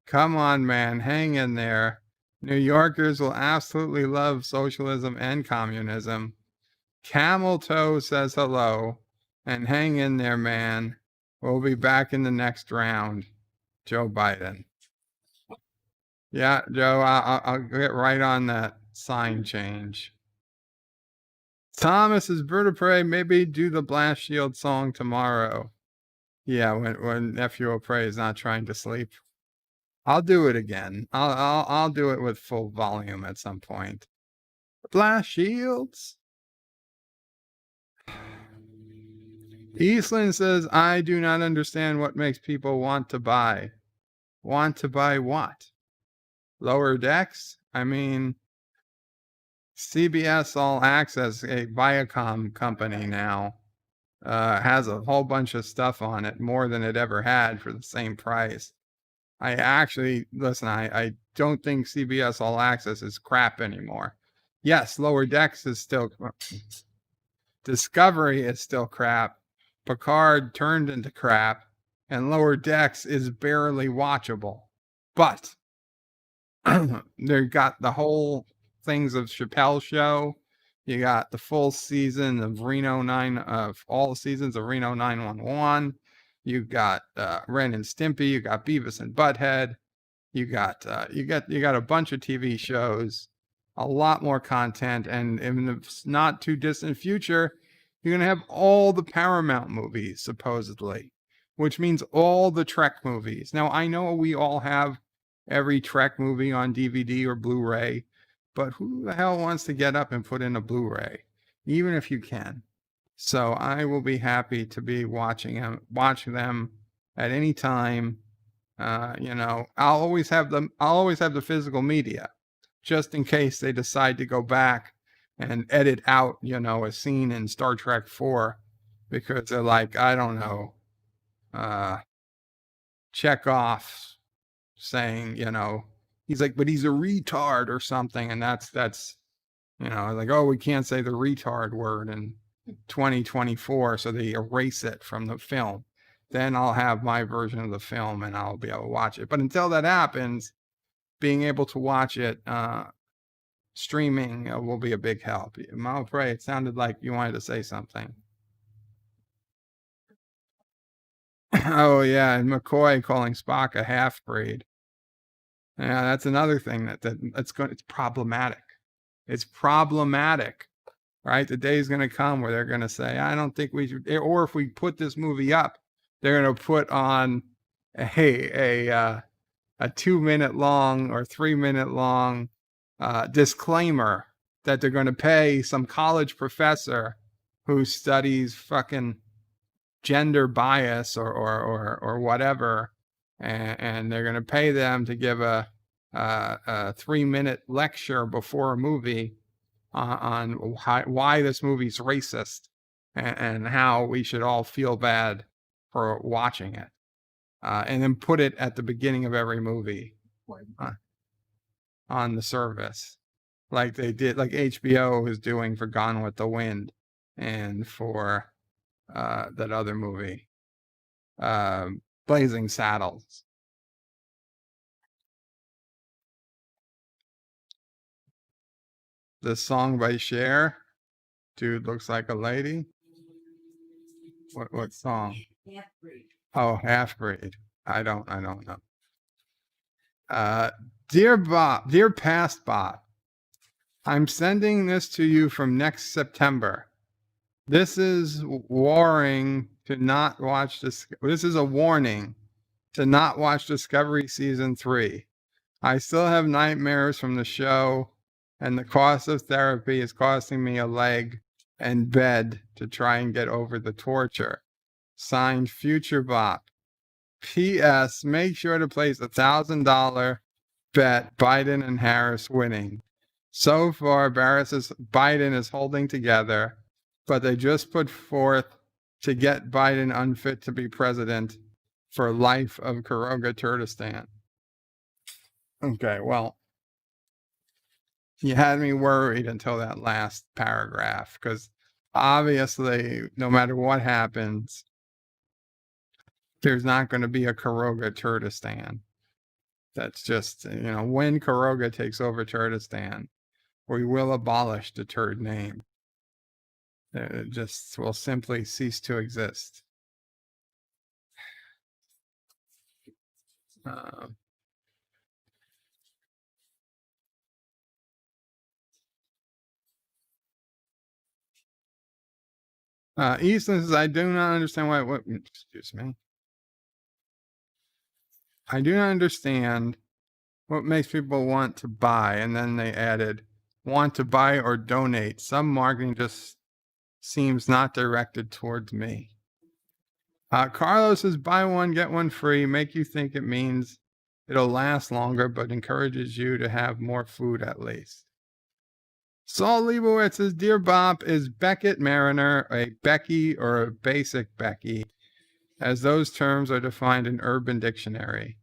Come on, man, hang in there. New Yorkers will absolutely love socialism and communism. Camel Toe says hello, and hang in there, man. We'll be back in the next round. Joe Biden. Yeah, Joe, I'll get right on that sign change. Thomas is Bird of Prey. Maybe do the Blast Shield song tomorrow. Yeah, when NephewOPrey is not trying to sleep. I'll do it again. I'll do it with full volume at some point. Blast Shields. Eastland says, I do not understand what makes people want to buy. Want to buy what? Lower Decks? I mean, CBS All Access, a Viacom company now, has a whole bunch of stuff on it, more than it ever had for the same price. I actually, listen, I don't think CBS All Access is crap anymore. Yes, Lower Decks is still, Discovery is still crap. Picard turned into crap, and Lower Decks is barely watchable. But they got the whole things of Chappelle's Show. You got the full season of all seasons of Reno 911. You got Ren and Stimpy. You got Beavis and Butthead. You got a bunch of TV shows, a lot more content, and in the not too distant future, you're gonna have all the Paramount movies supposedly, which means all the Trek movies. Now I know we all have every Trek movie on DVD or Blu-ray, but who the hell wants to get up and put in a Blu-ray, even if you can? So I will be happy to be watching them at any time. I'll always have the physical media, just in case they decide to go back and edit out, a scene in Star Trek 4 because they're like, I don't know, Chekhov saying, he's like, but he's a retard or something, and that's like, oh, we can't say the retard word in 2024, so they erase it from the film. Then I'll have my version of the film and I'll be able to watch it. But until that happens, being able to watch it streaming will be a big help. NephewOPrey, it sounded like you wanted to say something. Oh yeah, and McCoy calling Spock a half-breed. Yeah, that's another thing it's problematic. It's problematic, right? The day is going to come where they're going to say, I don't think we should, or if we put this movie up, they're going to put on a 2-minute long or 3-minute long disclaimer that they're going to pay some college professor who studies fucking gender bias or whatever, and they're going to pay them to give a 3-minute lecture before a movie on why this movie's racist and how we should all feel bad for watching it, and then put it at the beginning of every movie on the service, like they did, like HBO is doing for Gone with the Wind and for that other movie, Blazing Saddles. The song by Cher, Dude Looks Like a Lady. What song? Half-breed. Oh, Half-Breed. I don't know. Dear Past Bot, I'm sending this to you from next September. This is warning to not watch this. This is a warning to not watch Discovery Season 3. I still have nightmares from the show, and the cost of therapy is costing me a leg and bed to try and get over the torture. Signed, Future Bop. P.S. Make sure to place $1,000 bet Biden and Harris winning. So far, Biden is holding together, but they just put forth to get Biden unfit to be president for life of Karoga Turdistan. Okay, well, you had me worried until that last paragraph, because obviously, no matter what happens, there's not going to be a Karoga Turdistan. That's just, when Karoga takes over Turdistan, we will abolish the turd name. It just will simply cease to exist. Eastland says, I do not understand why. Excuse me. I do not understand what makes people want to buy. And then they added, want to buy or donate. Some marketing just seems not directed towards me. Carlos says, buy one, get one free. Make you think it means it'll last longer, but encourages you to have more food at least. Saul Leibowitz says, Dear Bop, is Beckett Mariner a Becky or a basic Becky, as those terms are defined in Urban Dictionary?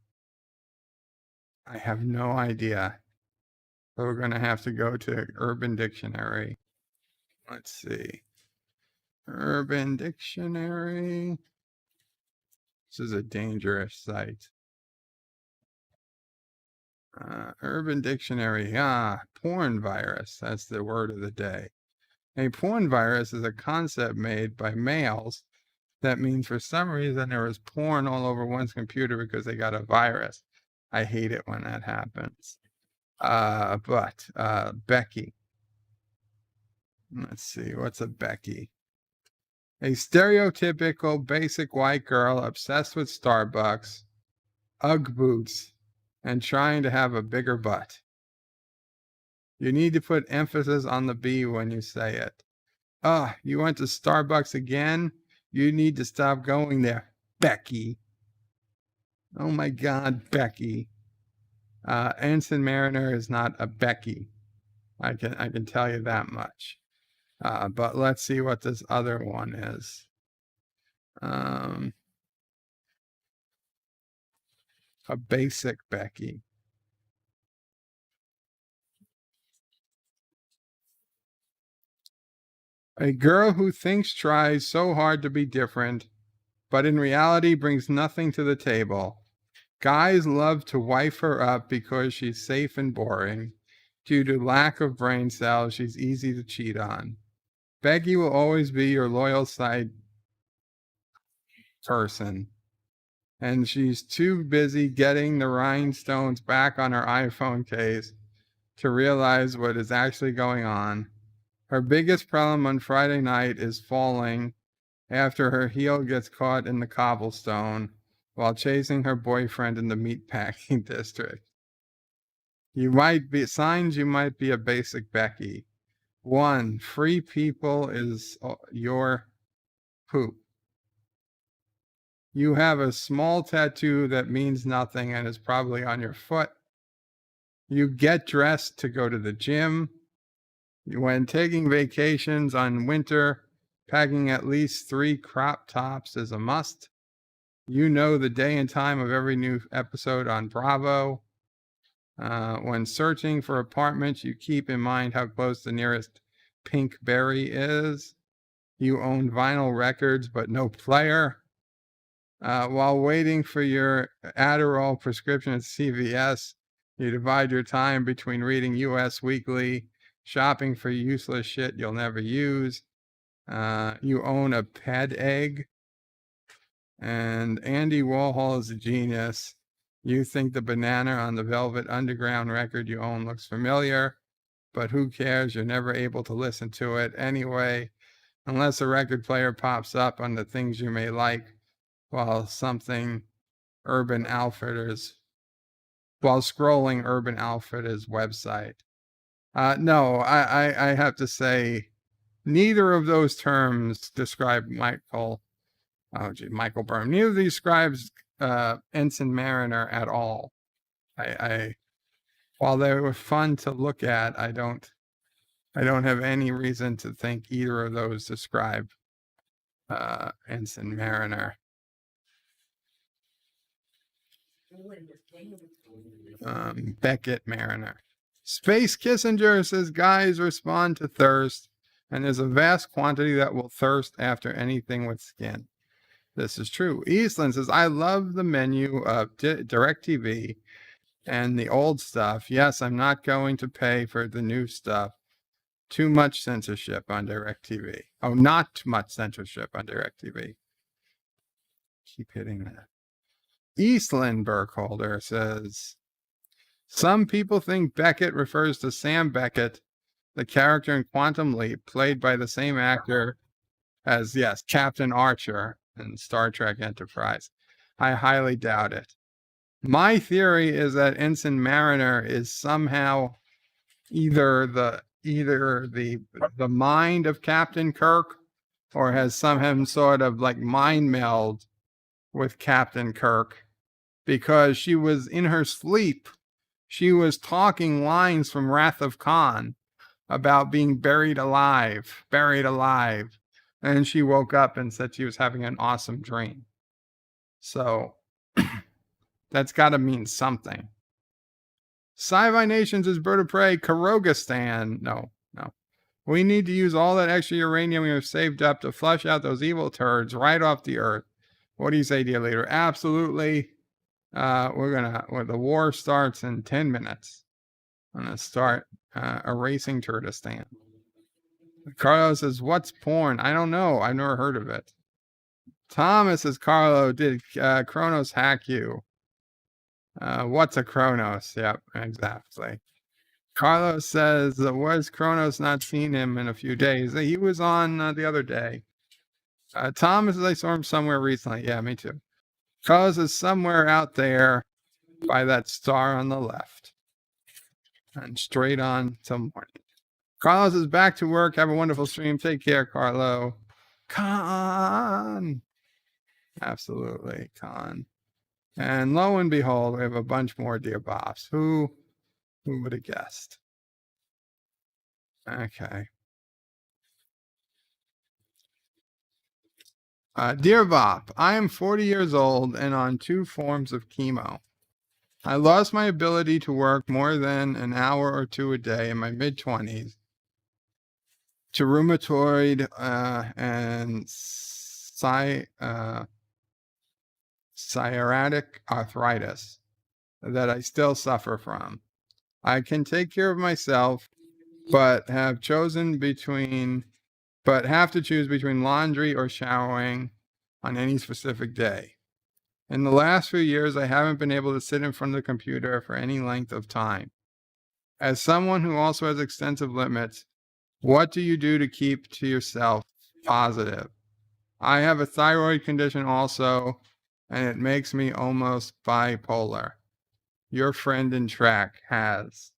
I have no idea. So we're going to have to go to Urban Dictionary. Let's see. Urban Dictionary. This is a dangerous site. Urban Dictionary. Porn virus. That's the word of the day. A porn virus is a concept made by males that means for some reason there was porn all over one's computer because they got a virus. I hate it when that happens. But Becky. Let's see. What's a Becky? A stereotypical basic white girl obsessed with Starbucks, Ugg boots, and trying to have a bigger butt. You need to put emphasis on the B when you say it. You went to Starbucks again? You need to stop going there, Becky. Oh my God, Becky. Ensign Mariner is not a Becky. I can tell you that much. But let's see what this other one is. A basic Becky. A girl who tries so hard to be different, but in reality brings nothing to the table. Guys love to wife her up because she's safe and boring. Due to lack of brain cells, she's easy to cheat on. Becky will always be your loyal side person. And she's too busy getting the rhinestones back on her iPhone case to realize what is actually going on. Her biggest problem on Friday night is falling after her heel gets caught in the cobblestone while chasing her boyfriend in the meatpacking district. You might be a basic Becky. 1, free people is your poop. You have a small tattoo that means nothing and is probably on your foot. You get dressed to go to the gym. When taking vacations on winter, packing at least 3 crop tops is a must. You know the day and time of every new episode on Bravo. When searching for apartments, you keep in mind how close the nearest Pink Berry is. You own vinyl records, but no player. While waiting for your Adderall prescription at CVS, you divide your time between reading US Weekly, shopping for useless shit you'll never use. You own a pet egg. And Andy Warhol is a genius. You think the banana on the Velvet Underground record you own looks familiar, but who cares? You're never able to listen to it anyway, unless a record player pops up on the things you may like while scrolling Urban Outfitters website. No, I have to say, neither of those terms describe Michael Burnham. Neither of these describes Ensign Mariner at all. While they were fun to look at, I don't have any reason to think either of those describe Ensign Mariner. Beckett Mariner. Space Kissinger says guys respond to thirst, and there's a vast quantity that will thirst after anything with skin. This is true. Eastland says, I love the menu of DirecTV and the old stuff. Yes, I'm not going to pay for the new stuff. Too much censorship on DirecTV. Oh, not too much censorship on DirecTV. Keep hitting that. Eastland Burkholder says, some people think Beckett refers to Sam Beckett, the character in Quantum Leap, played by the same actor as, yes, Captain Archer in Star Trek Enterprise. I highly doubt it. My theory is that Ensign Mariner is somehow either the mind of Captain Kirk, or has some sort of like mind meld with Captain Kirk, because she was in her sleep. She was talking lines from Wrath of Khan about being buried alive. And she woke up and said she was having an awesome dream. So that's got to mean something. Sci-Fi Nations is Bird of Prey, Karogistan. No. We need to use all that extra uranium we have saved up to flush out those evil turds right off the earth. What do you say, dear leader? Absolutely. The war starts in 10 minutes. I'm going to start erasing Turdistan. Carlos says, what's porn? I don't know. I've never heard of it. Thomas says, Carlo, did Kronos hack you? What's a Kronos? Yep, exactly. Carlos says, was Kronos not seen him in a few days? He was on the other day. Thomas says, I saw him somewhere recently. Yeah, me too. Carlos is somewhere out there by that star on the left. And straight on till morning. Carlos is back to work. Have a wonderful stream. Take care, Carlo. Con. Absolutely, Con. And lo and behold, we have a bunch more dear Bops. Who would have guessed? Okay. Dear Bop, I am 40 years old and on 2 forms of chemo. I lost my ability to work more than an hour or 2 a day in my mid-20s to rheumatoid and psoriatic arthritis that I still suffer from. I can take care of myself, but have to choose between laundry or showering on any specific day. In the last few years, I haven't been able to sit in front of the computer for any length of time. As someone who also has extensive limits, what do you do to keep to yourself positive? I have a thyroid condition also, and it makes me almost bipolar. Your friend in track has.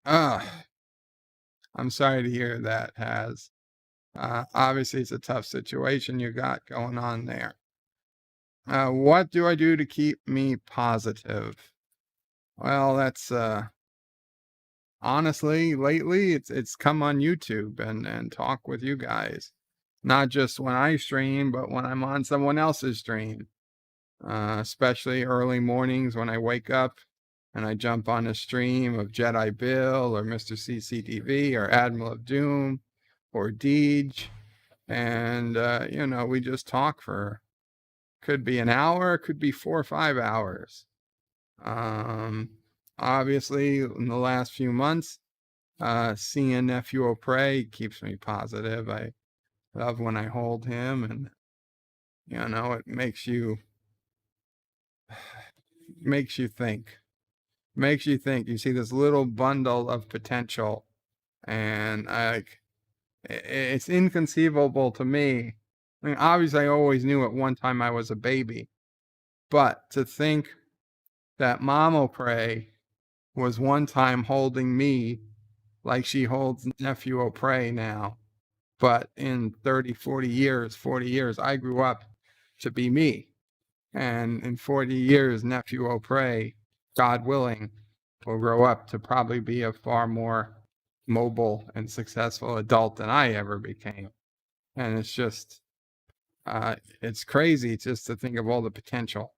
I'm sorry to hear that, Has. Obviously, it's a tough situation you got going on there. What do I do to keep me positive? Well, that's honestly, lately it's come on YouTube and talk with you guys. Not just when I stream, but when I'm on someone else's stream. Especially early mornings when I wake up and I jump on a stream of Jedi Bill or Mr. CCTV or Admiral of Doom or Deej. And, we just talk for, could be an hour, could be 4 or 5 hours. Obviously, in the last few months, seeing NephewOPrey keeps me positive. I love when I hold him, and, it makes you think. You see this little bundle of potential, and it's inconceivable to me. I mean, obviously, I always knew at one time I was a baby, but to think that NephewOPrey was one time holding me like she holds NephewOPrey now, but in 40 years, I grew up to be me. And in 40 years, NephewOPrey, God willing, will grow up to probably be a far more mobile and successful adult than I ever became. And it's just, it's crazy just to think of all the potential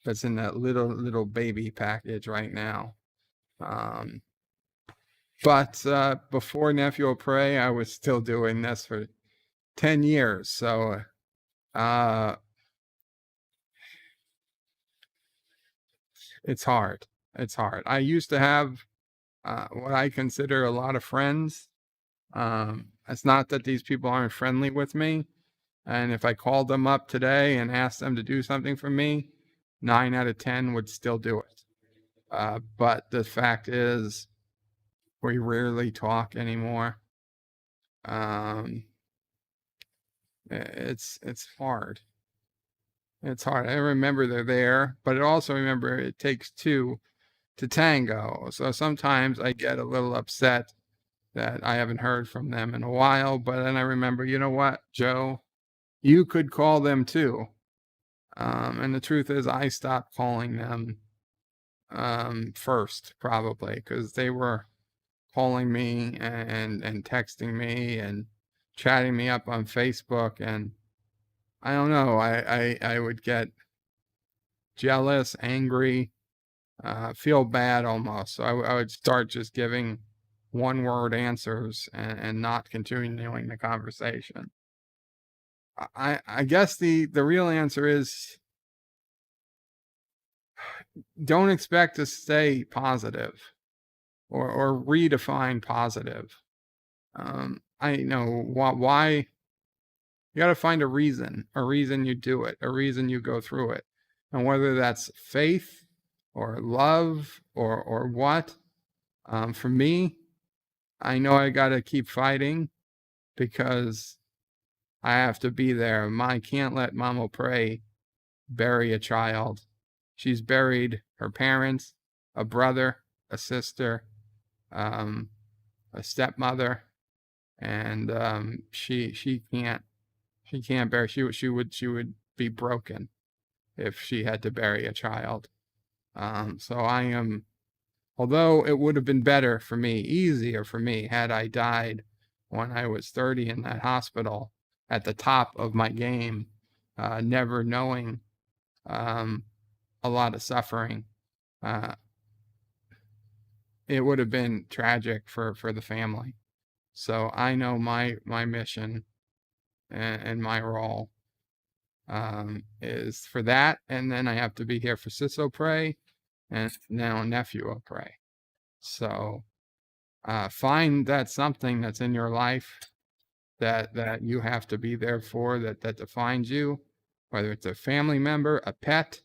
that's in that little baby package right now. But before NephewOPrey, I was still doing this for 10 years. So, it's hard. I used to have what I consider a lot of friends. It's not that these people aren't friendly with me. And if I called them up today and asked them to do something for me, 9 out of 10 would still do it. But the fact is, we rarely talk anymore. It's hard. It's hard. I remember they're there, but I also remember it takes two to tango. So sometimes I get a little upset that I haven't heard from them in a while, but then I remember, you know what, Joe, you could call them too. And the truth is, I stopped calling them first, probably, because they were calling me and texting me and chatting me up on Facebook, and I don't know, I would get jealous, angry, feel bad almost. So I would start just giving one word answers and not continuing the conversation. I guess the real answer is don't expect to stay positive or redefine positive. I know why you got to find a reason you do it, a reason you go through it. And whether that's faith or love or what, for me, I know I got to keep fighting because I have to be there. I can't let NephewOPrey bury a child. She's buried her parents, a brother, a sister, a stepmother, and she can't bear. She would be broken if she had to bury a child. So I am, although it would have been better for me, easier for me, had I died when I was 30 in that hospital at the top of my game, never knowing a lot of suffering. It would have been tragic for the family. So I know my mission and my role is for that, and then I have to be here for NephewOPrey and now NephewOPrey. So find that something that's in your life that you have to be there for, that defines you, whether it's a family member, a pet,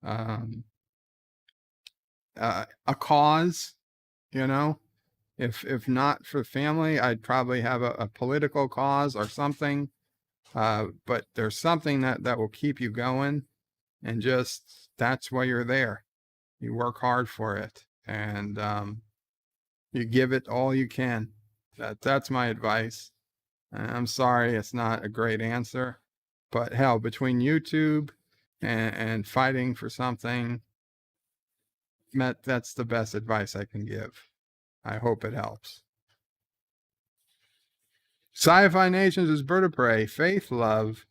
a cause. You know, if not for family, I'd probably have a political cause or something. But there's something that will keep you going, and just that's why you're there. You work hard for it, and you give it all you can. That's my advice. And I'm sorry it's not a great answer, but hell, between YouTube and fighting for something, that's the best advice I can give. I hope it helps. Sci-Fi Nations is bird of prey, faith, love,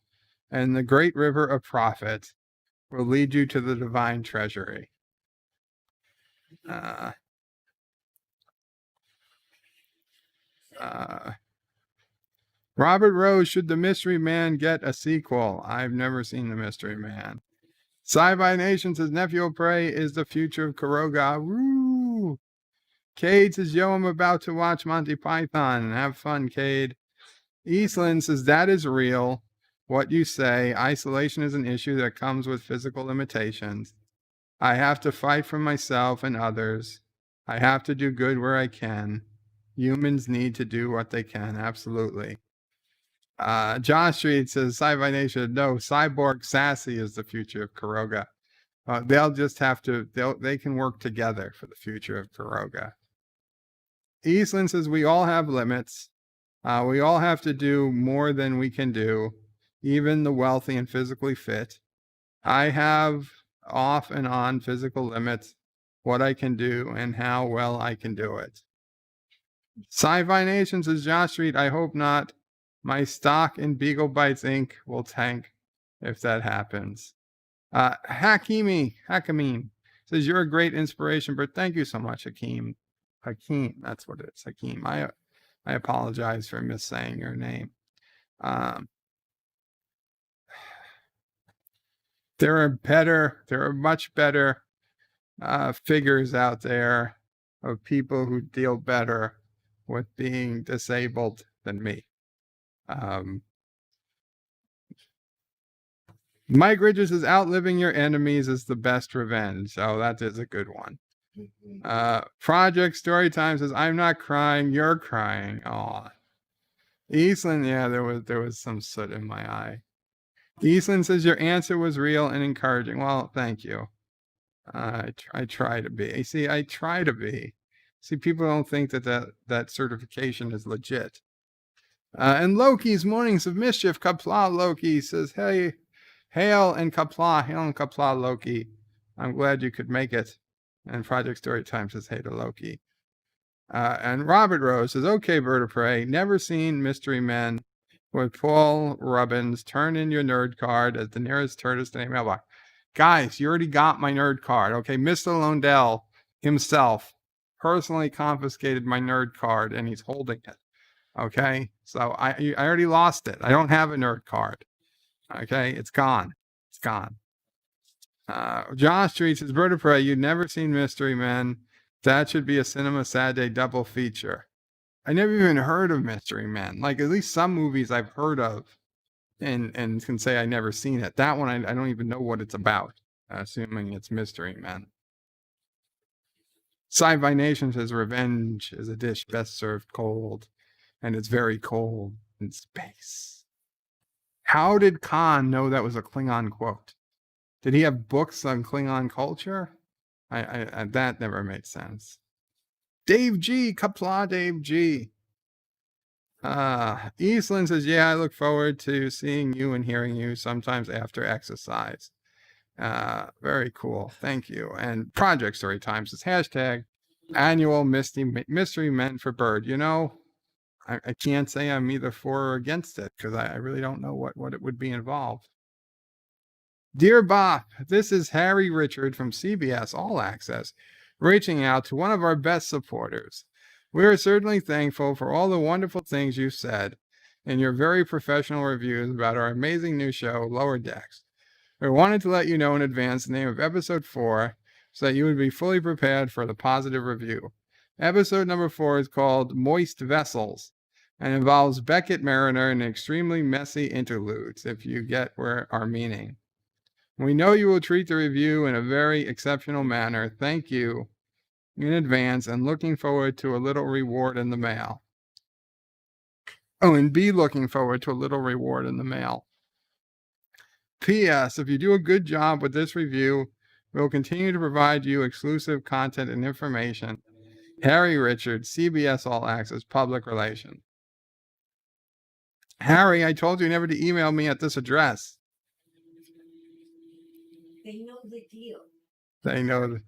and the great river of profit will lead you to the divine treasury. Robert Rose, should the Mystery Man get a sequel? I've never seen the Mystery Man. Sci-Fi Nation says NephewOPrey is the future of Kuroga. Woo! Cade says, yo, I'm about to watch Monty Python. Have fun, Cade. Eastland says, that is real. What you say, isolation is an issue that comes with physical limitations. I have to fight for myself and others. I have to do good where I can. Humans need to do what they can. Absolutely. John Street says, Sci-Fi Nation, no, Cyborg Sassy is the future of Kuroga. They'll just have to, they can work together for the future of Kuroga. Eastland says, we all have limits. We all have to do more than we can do, even the wealthy and physically fit. I have off and on physical limits, what I can do and how well I can do it. Sci-Fi Nation says, Josh Street, I hope not. My stock in Beagle Bites Inc. will tank if that happens. Hakeem says, you're a great inspiration, but thank you so much, Hakeem. Hakeem, that's what it is, Hakeem. I apologize for missaying your name. There are much better figures out there of people who deal better with being disabled than me. Mike Ridges is outliving your enemies is the best revenge. Oh, that is a good one. Project Storytime says, I'm not crying, you're crying. Aw. Eastland, yeah, there was some soot in my eye. Eastland says your answer was real and encouraging. Well, thank you. I try to be. See, I try to be. See, people don't think that certification is legit. And Loki's Mornings of Mischief, Qapla Loki says, hey, hail and Qapla Loki. I'm glad you could make it. And Project Storytime says, hey to Loki. And Robert Rose says, okay, Bird of Prey, never seen Mystery Men with Paul Robbins. Turn in your nerd card as the nearest Turtis to mailbox. Guys, you already got my nerd card, okay? Mr. Londell himself personally confiscated my nerd card, and he's holding it, okay? So I already lost it. I don't have a nerd card, okay? It's gone. It's gone. Josh Street says, Bird of Prey, you've never seen Mystery Men. That should be a Cinema Saturday double feature. I never even heard of Mystery Men. Like, at least some movies I've heard of and can say I never seen it. That one, I don't even know what it's about, assuming it's Mystery Men. Sci-Fi Nation says, revenge is a dish best served cold, and it's very cold in space. How did Khan know that was a Klingon quote? Did he have books on Klingon culture? I that never made sense. Dave G, Qapla Dave G. Eastland says, yeah, I look forward to seeing you and hearing you sometimes after exercise. Very cool. Thank you. And Project Storytime says, hashtag annual Mystery Men for Bird. You know, I can't say I'm either for or against it because I really don't know what it would be involved. Dear Bop, this is Harry Richard from CBS All Access, reaching out to one of our best supporters. We are certainly thankful for all the wonderful things you said in your very professional reviews about our amazing new show, Lower Decks. We wanted to let you know in advance the name of episode 4 so that you would be fully prepared for the positive review. Episode number 4 is called Moist Vessels and involves Beckett Mariner in extremely messy interludes, if you get our meaning. We know you will treat the review in a very exceptional manner. Thank you in advance and looking forward to a little reward in the mail. Oh, and be looking forward to a little reward in the mail. P.S. If you do a good job with this review, we'll continue to provide you exclusive content and information. Harry Richard, CBS All Access, Public Relations. Harry, I told you never to email me at this address. They know the deal. They know.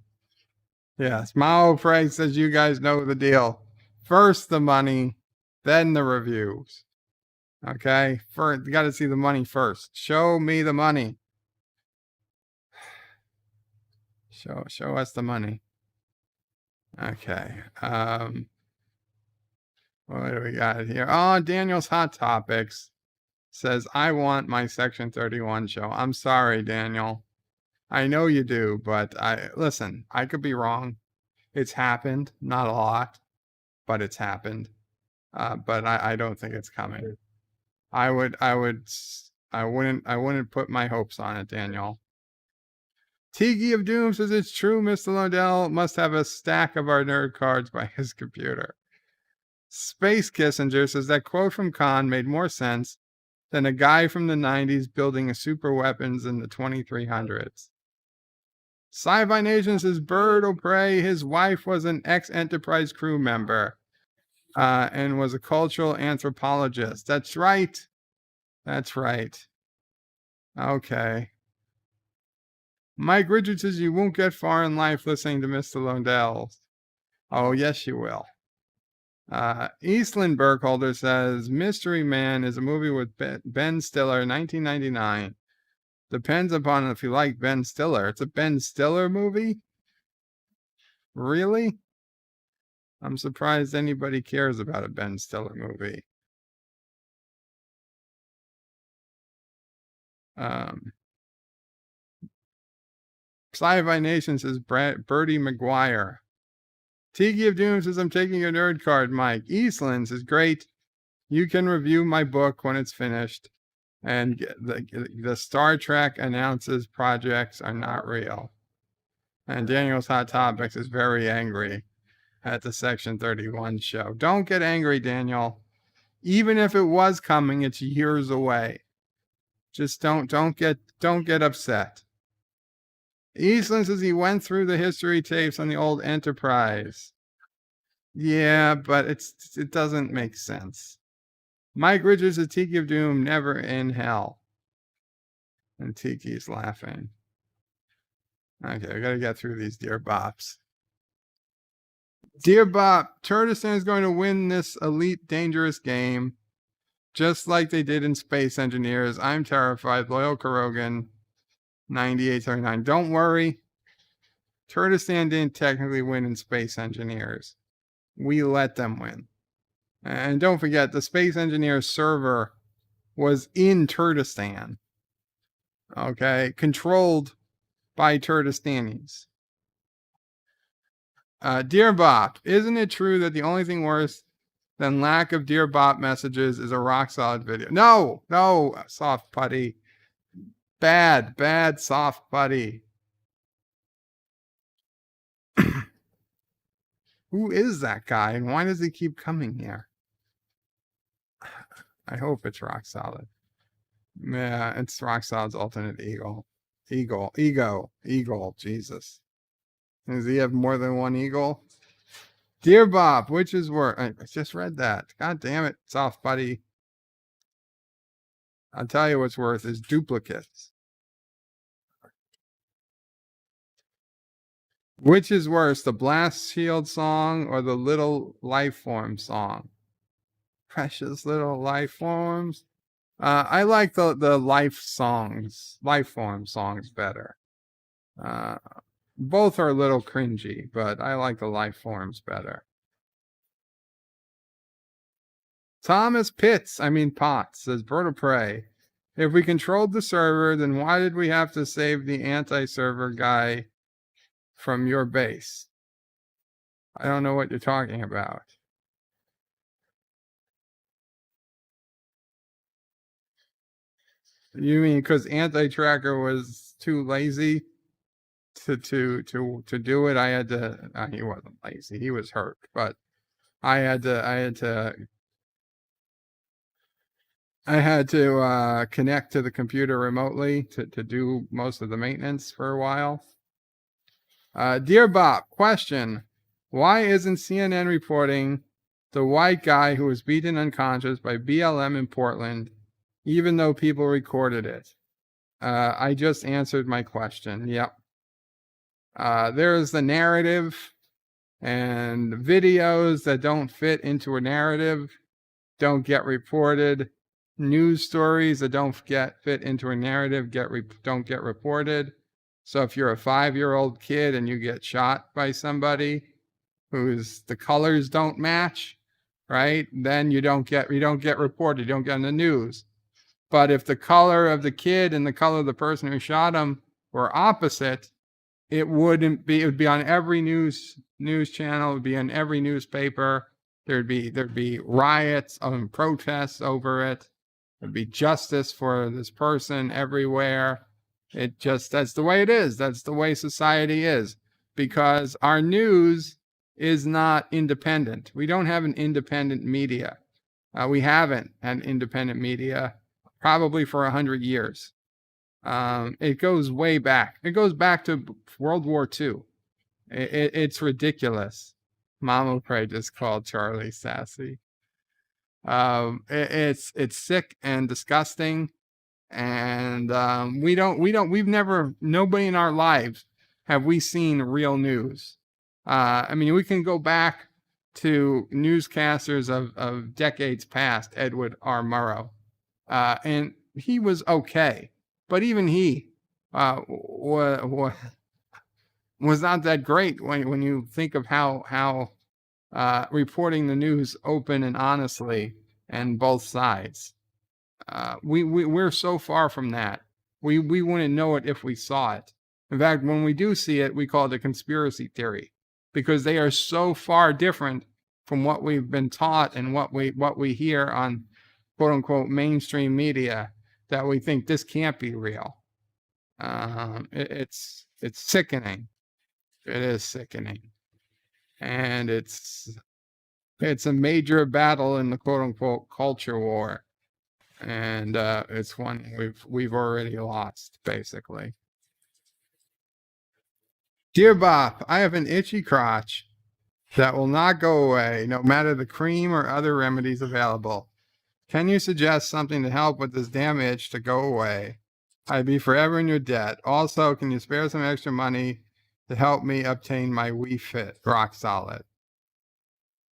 Yes, NephewOPrey says you guys know the deal. First the money, then the reviews. Okay, first you got to see the money first. Show me the money. Show us the money. Okay. What do we got here? Oh, Daniel's Hot Topics says, I want my Section 31 show. I'm sorry, Daniel. I know you do, but listen, I could be wrong. It's happened, not a lot, but it's happened. But I don't think it's coming. I wouldn't put my hopes on it, Daniel. Tiki of Doom says it's true. Mr. Londell must have a stack of our nerd cards by his computer. Space Kissinger says that quote from Khan made more sense than a guy from the 90s building a super weapons in the 2300s. Sci-Fi Nation says Bird of Prey, his wife was an ex-Enterprise crew member and was a cultural anthropologist. That's right. That's right. Okay. Mike Richards says you won't get far in life listening to Mr. Londell. Oh, yes, you will. Eastland Burkholder says Mystery Man is a movie with Ben Stiller, 1999. Depends upon if you like Ben Stiller. It's a Ben Stiller movie? Really? I'm surprised anybody cares about a Ben Stiller movie. Sci-Fi Nation says Bertie McGuire. Tiki of Doom says I'm taking your nerd card, Mike. Eastland says great. You can review my book when it's finished. And the Star Trek announces projects are not real. And Daniel's Hot Topics is very angry at the Section 31 show. Don't get angry, Daniel. Even if it was coming, it's years away. Just don't get upset. Eastland says he went through the history tapes on the old Enterprise. Yeah, but it doesn't make sense. Mike Richards, the Tiki of Doom, never in hell. And Tiki's laughing. Okay, I gotta get through these Dear Bops. Dear Bop, Turtleson is going to win this elite dangerous game, just like they did in Space Engineers. I'm terrified. Loyal Kurogan, 9839. Don't worry. Turtleson didn't technically win in Space Engineers. We let them win. And don't forget, the Space Engineers server was in Turtleson. Okay, controlled by Turtlestanis. Dear Bop, isn't it true that the only thing worse than lack of Dear Bop messages is a rock solid video? No, soft putty. Bad, soft putty. Who is that guy and why does he keep coming here? I hope it's rock solid. Yeah, it's rock solid's alternate eagle. Eagle, Jesus. Does he have more than one eagle? Dear Bob, which is worse? I just read that. God damn it, soft buddy. I'll tell you what's worse is duplicates. Which is worse, the Blast Shield song or the Little Life Form song? Precious little life forms. I like the life form songs better. Both are a little cringy, but I like the life forms better. Thomas Potts says, Bird of Prey. If we controlled the server, then why did we have to save the anti-server guy from your base? I don't know what you're talking about. You mean because anti-tracker was too lazy to do it? I had to. He wasn't lazy. He was hurt, but I had to connect to the computer remotely to do most of the maintenance for a while. Dear Bob, question: why isn't CNN reporting the white guy who was beaten unconscious by BLM in Portland, even though people recorded it? I just answered my question. Yep. There's the narrative, and videos that don't fit into a narrative don't get reported. News stories that don't fit into a narrative don't get reported. So if you're a 5-year-old kid and you get shot by somebody whose the colors don't match, right? Then you don't get reported. You don't get in the news. But if the color of the kid and the color of the person who shot him were opposite, it would be on every news channel. It would be on every newspaper. There'd be riots and protests over it. There'd be justice for this person everywhere. That's the way it is. That's the way society is, because our news is not independent. We don't have an independent media. We haven't had independent media probably for 100 years. It goes way back. It goes back to World War II. It's ridiculous. NephewOPrey just called Charlie sassy. It's sick and disgusting. And nobody in our lives have we seen real news. We can go back to newscasters of decades past, Edward R. Murrow, and he was okay, but even he was not that great when you think of how reporting the news open and honestly and both sides. We're so far from that. We wouldn't know it if we saw it. In fact, when we do see it, we call it a conspiracy theory, because they are so far different from what we've been taught and what we hear on quote unquote mainstream media that we think this can't be real. It's sickening. It is sickening, and it's It's a major battle in the quote unquote culture war. And it's one we've already lost, basically. Dear Bop, I have an itchy crotch that will not go away, no matter the cream or other remedies available. Can you suggest something to help with this damn itch to go away? I'd be forever in your debt. Also, can you spare some extra money to help me obtain my Wii Fit Rock Solid?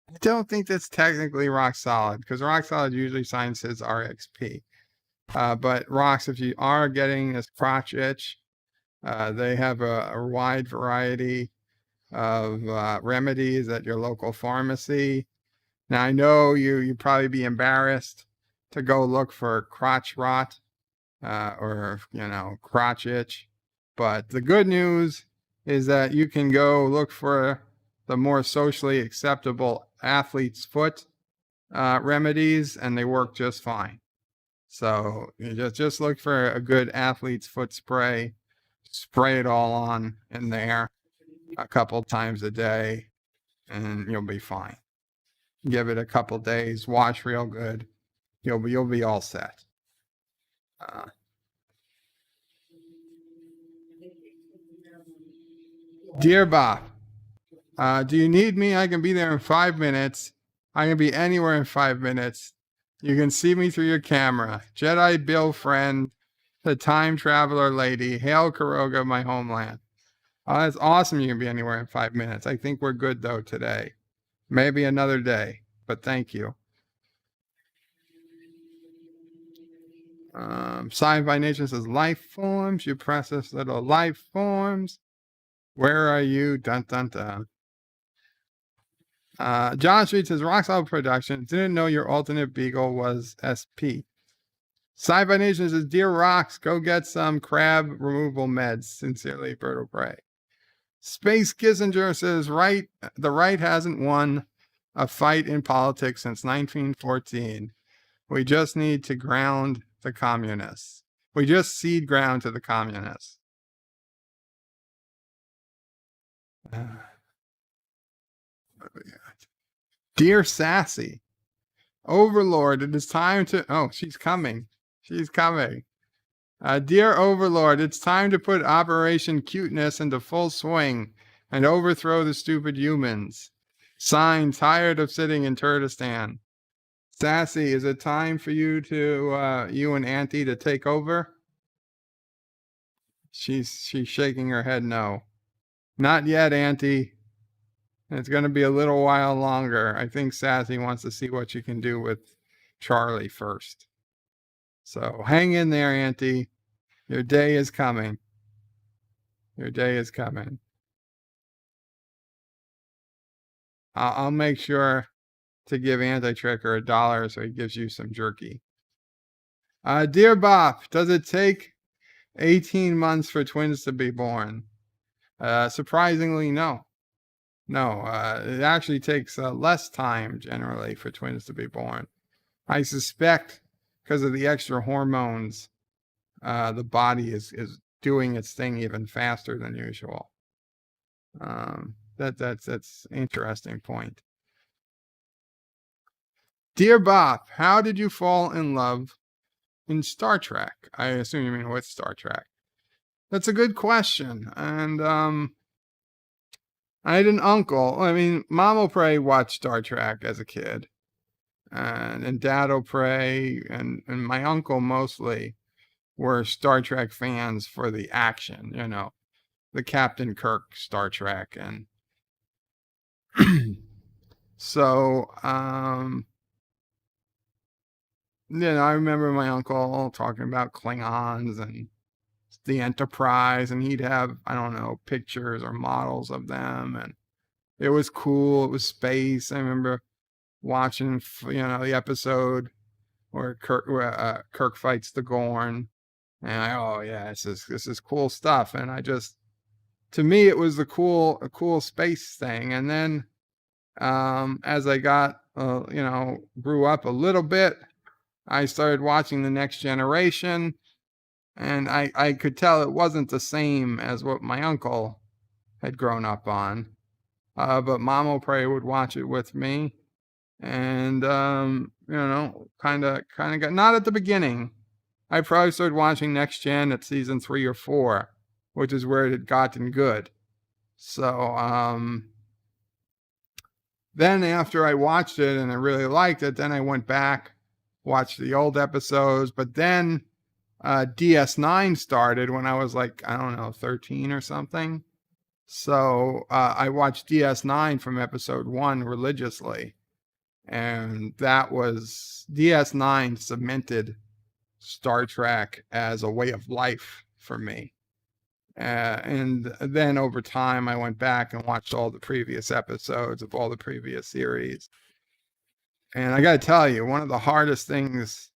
I don't think that's technically Rock Solid, because Rock Solid usually signs his RXP. But Rocks, if you are getting this crotch itch, they have a wide variety of remedies at your local pharmacy. Now, I know you'd probably be embarrassed to go look for crotch rot or, crotch itch. But the good news is that you can go look for the more socially acceptable athlete's foot remedies, and they work just fine. So you just look for a good athlete's foot spray, spray it all on in there a couple times a day, and you'll be fine. Give it a couple days, wash real good. You'll be all set. Dear Bob, do you need me? I can be there in 5 minutes. I can be anywhere in 5 minutes. You can see me through your camera. Jedi Bill friend, the time traveler lady. Hail Karoga, my homeland. Oh, that's awesome. You can be anywhere in 5 minutes. I think we're good though today. Maybe another day, but thank you. Sci-Fi Nation says life forms. You press this little life forms. Where are you? Dun dun dun. John Street says Rock Solid Productions. Didn't know your alternate beagle was SP. Sci-Fi Nation says, Dear Rocks, go get some crab removal meds. Sincerely, NephewOPrey. Space Kissinger says, the right hasn't won a fight in politics since 1914. We just need to ground the communists. We just cede ground to the communists. Dear Sassy, Overlord, it is time to... Oh, she's coming. She's coming. Dear Overlord, it's time to put Operation Cuteness into full swing and overthrow the stupid humans. Signed, tired of sitting in Turdistan. Sassy, is it time for you and Auntie to take over? She's shaking her head no. Not yet, Auntie. It's going to be a little while longer. I think Sassy wants to see what she can do with Charlie first. So hang in there, Auntie. Your day is coming. Your day is coming. I'll make sure to give Anti-Tricker $1 so he gives you some jerky. Dear Bop, does it take 18 months for twins to be born? Surprisingly, no. No, it actually takes less time generally for twins to be born. I suspect because of the extra hormones, the body is doing its thing even faster than usual. That's interesting point. Dear Bop, how did you fall in love in Star Trek? I assume you mean with Star Trek. That's a good question. And I had an uncle. I mean, NephewOPrey watched Star Trek as a kid. And NephewOPrey and my uncle mostly were Star Trek fans for the action, the Captain Kirk Star Trek. And so, I remember my uncle talking about Klingons and the Enterprise, and he'd have, pictures or models of them. And it was cool. It was space. I remember watching, the episode where Kirk fights the Gorn. And this is cool stuff. And to me, it was a cool space thing. And then, as I got, grew up a little bit, I started watching The Next Generation, and I could tell it wasn't the same as what my uncle had grown up on. But NephewOPrey would watch it with me. and kind of got, not at the beginning. I probably started watching Next Gen at season 3 or 4, which is where it had gotten good. So then after I watched it and I really liked it, then I went back, watched the old episodes. But then DS9 started when I was like, I don't know, 13 or something. So I watched DS9 from episode 1 religiously. And that was, DS9 cemented Star Trek as a way of life for me. And then over time, I went back and watched all the previous episodes of all the previous series. And I got to tell you, one of the hardest things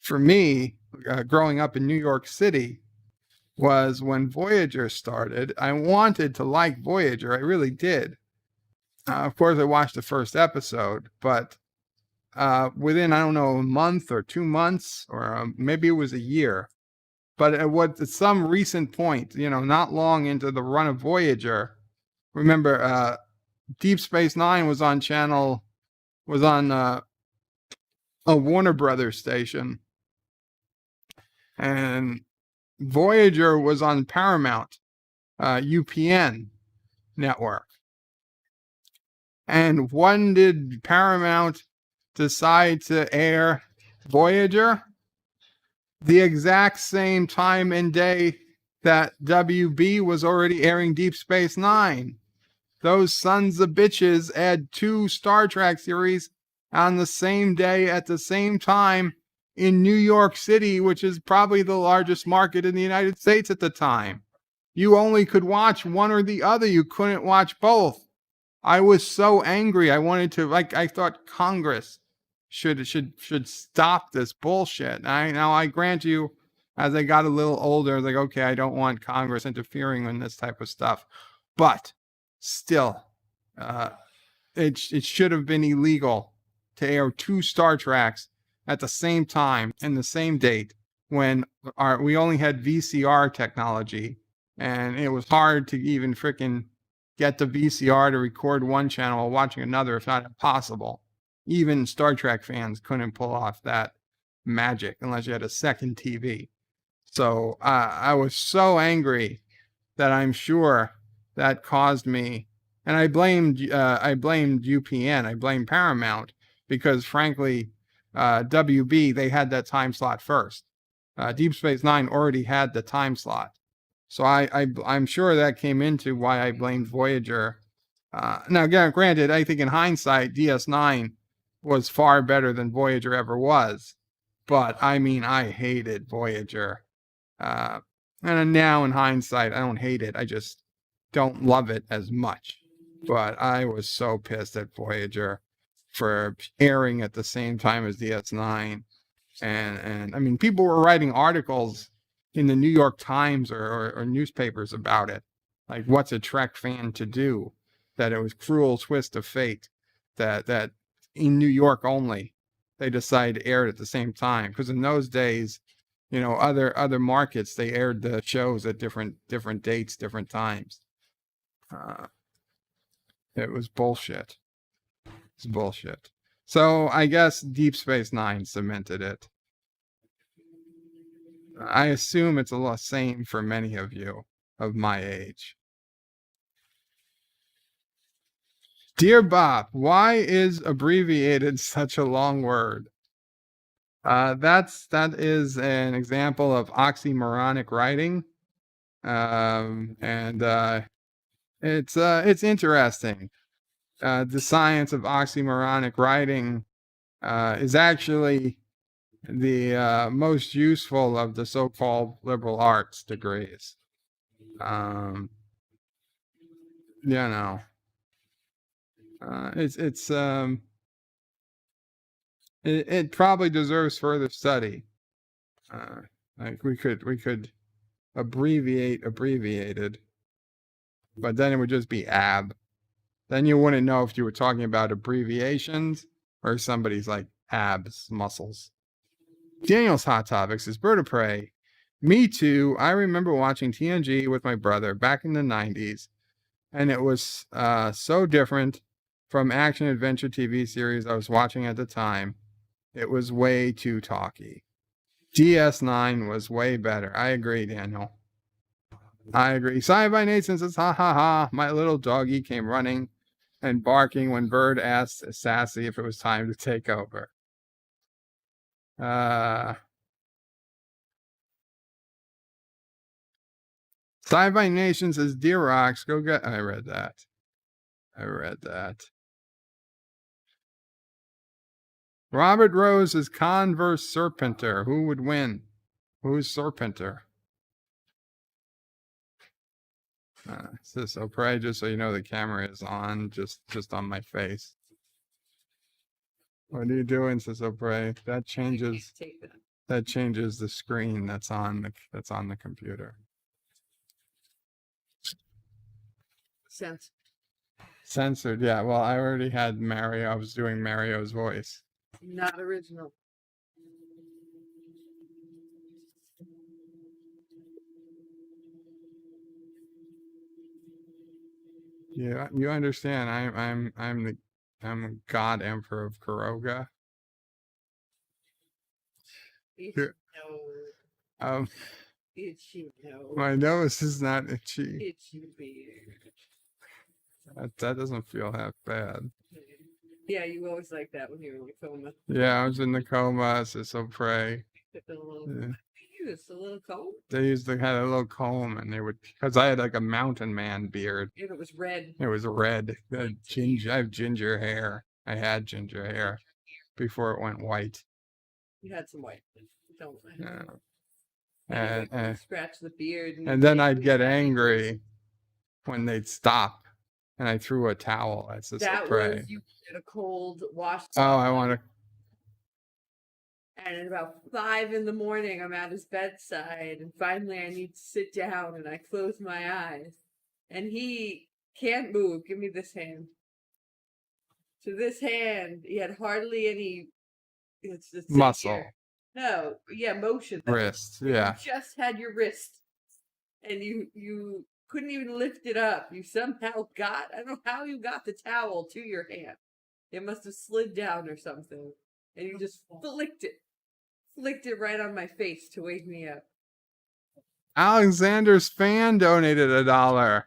for me growing up in New York City was when Voyager started. I wanted to like Voyager. I really did. Of course, I watched the first episode, but within, I don't know, a month or 2 months, or maybe it was a year, but at some recent point, not long into the run of Voyager, remember, Deep Space Nine was on a Warner Brothers station, and Voyager was on Paramount, UPN network. And when did Paramount decide to air Voyager? The exact same time and day that WB was already airing Deep Space Nine. Those sons of bitches had 2 Star Trek series on the same day at the same time in New York City, which is probably the largest market in the United States at the time. You only could watch one or the other. You couldn't watch both. I was so angry. I wanted to, I thought Congress should stop this bullshit. Now I grant you, as I got a little older, like, okay, I don't want Congress interfering in this type of stuff, but still, it should have been illegal to air 2 Star Treks at the same time and the same date when we only had VCR technology, and it was hard to even freaking get the VCR to record one channel while watching another, if not impossible. Even Star Trek fans couldn't pull off that magic unless you had a second TV. So I was so angry that I'm sure that caused me, and I blamed UPN, I blamed Paramount, because frankly, WB, they had that time slot first. Deep Space Nine already had the time slot. So I'm sure that came into why I blamed Voyager. Now, granted, I think in hindsight, DS9 was far better than Voyager ever was. But, I mean, I hated Voyager. And now in hindsight, I don't hate it. I just don't love it as much. But I was so pissed at Voyager for airing at the same time as DS9. And I mean, people were writing articles in the New York Times or newspapers about it. Like, what's a Trek fan to do? That it was cruel twist of fate that in New York only they decided to air it at the same time. Because in those days, other markets, they aired the shows at different dates, different times. It was bullshit. It's bullshit. So I guess Deep Space Nine cemented it. I assume it's the same for many of you of my age. Dear Bob, why is abbreviated such a long word? That is an example of oxymoronic writing, and it's interesting. The science of oxymoronic writing is actually the most useful of the so-called liberal arts degrees. It probably deserves further study. Like we could abbreviate abbreviated, but then it would just be ab. Then you wouldn't know if you were talking about abbreviations or somebody's like abs, muscles. Daniel's Hot Topics is Bird of Prey. Me too. I remember watching TNG with my brother back in the 90s, and it was so different from action adventure TV series I was watching at the time. It was way too talky. DS9 was way better. I agree, Daniel. I agree. Sci-Fi Nation says, ha ha ha. My little doggy came running and barking when Bird asked Sassy if it was time to take over. Sci-Fi Nation says, Dear Rocks, go get... I read that. Robert Rose is Converse Serpenter. Who would win? Who's Serpenter? So pray, just so you know, the camera is on, just on my face. What are you doing, so pray? That changes the screen that's on the computer. Censored, yeah. Well, I already had Mario. I was doing Mario's voice. Not original. Yeah, you understand. I'm the God Emperor of Kuroga. Itchy nose. My nose is not itchy. Itchy beard. That doesn't feel half bad. Yeah, you always like that when you were in the coma. Yeah, I was in the coma, so pray. It's a little comb. They had a little comb, and they would, because I had like a mountain man beard. And it was red. It was red. I have ginger hair. I had ginger hair before it went white. You had some white. Don't. Yeah. And scratch the beard. And then I'd get angry when they'd stop, and I threw a towel at Sister Pray. Was you did a cold wash. Oh, I want to. And at about 5 in the morning, I'm at his bedside, and finally I need to sit down, and I close my eyes, and he can't move. Give me this hand. So this hand, he had hardly any. It's Muscle. Here. No, yeah, motion. Wrist, yeah. You just had your wrist, and you couldn't even lift it up. You somehow got, I don't know how you got the towel to your hand. It must have slid down or something, and you just flicked it right on my face to wake me up. Alexander's fan donated $1.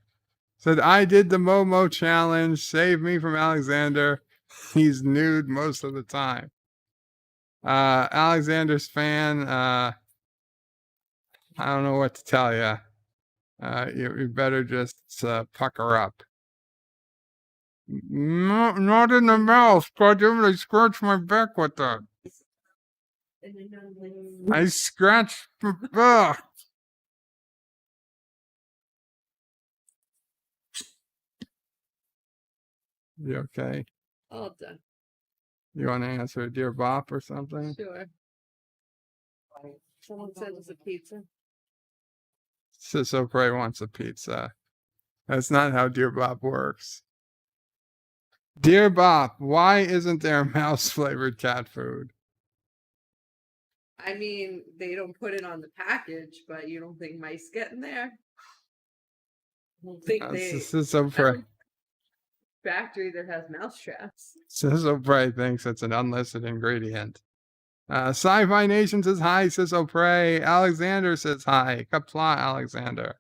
Said, I did the Momo challenge. Save me from Alexander. He's nude most of the time. Alexander's fan, I don't know what to tell you. You better just pucker up. No, not in the mouth. God damn it, I scratched my back with that. I scratched my back. You okay? All done. You want to answer a Dear Bop or something? Sure. Someone said it's a pizza. Sisso Pray wants a pizza. That's not how Dear Bop works. Dear Bop, why isn't there mouse-flavored cat food? I mean, they don't put it on the package, but you don't think mice get in there? I don't think Sisso Pray. Factory that has mouse traps. Sisso Pray thinks it's an unlisted ingredient. Sci-Fi Nation says hi, Sisso Pray. Alexander says hi. Qapla Alexander.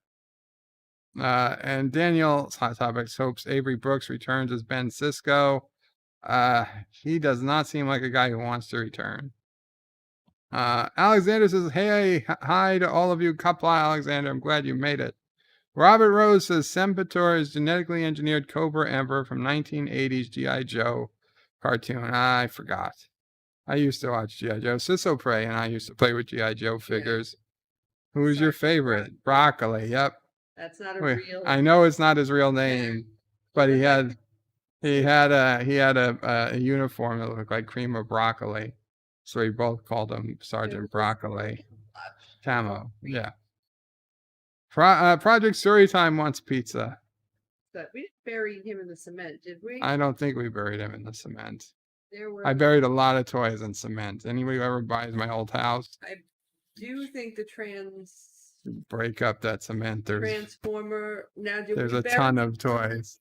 And Daniel's Hot Topics hopes Avery Brooks returns as Ben Sisko. He does not seem like a guy who wants to return. Alexander says, hey, hi to all of you. Qapla Alexander, I'm glad you made it. Robert Rose says, Sempetor is genetically engineered Cobra Emperor from 1980s G.I. Joe cartoon. I forgot. I used to watch G.I. Joe. Sisso Pray and I used to play with G.I. Joe figures. Yeah. Who's your favorite? Broccoli, yep. That's not a real. I know it's not his real name, but he had a uniform that looked like cream of broccoli. So we both called him Sergeant Broccoli. Camo, yeah. Project Storytime wants pizza. But we didn't bury him in the cement, did we? I don't think we buried him in the cement. There were. I buried a lot of toys in cement. Anybody who ever buys my old house? I do think the break up that cement. Transformer. Now, there's a ton of toys.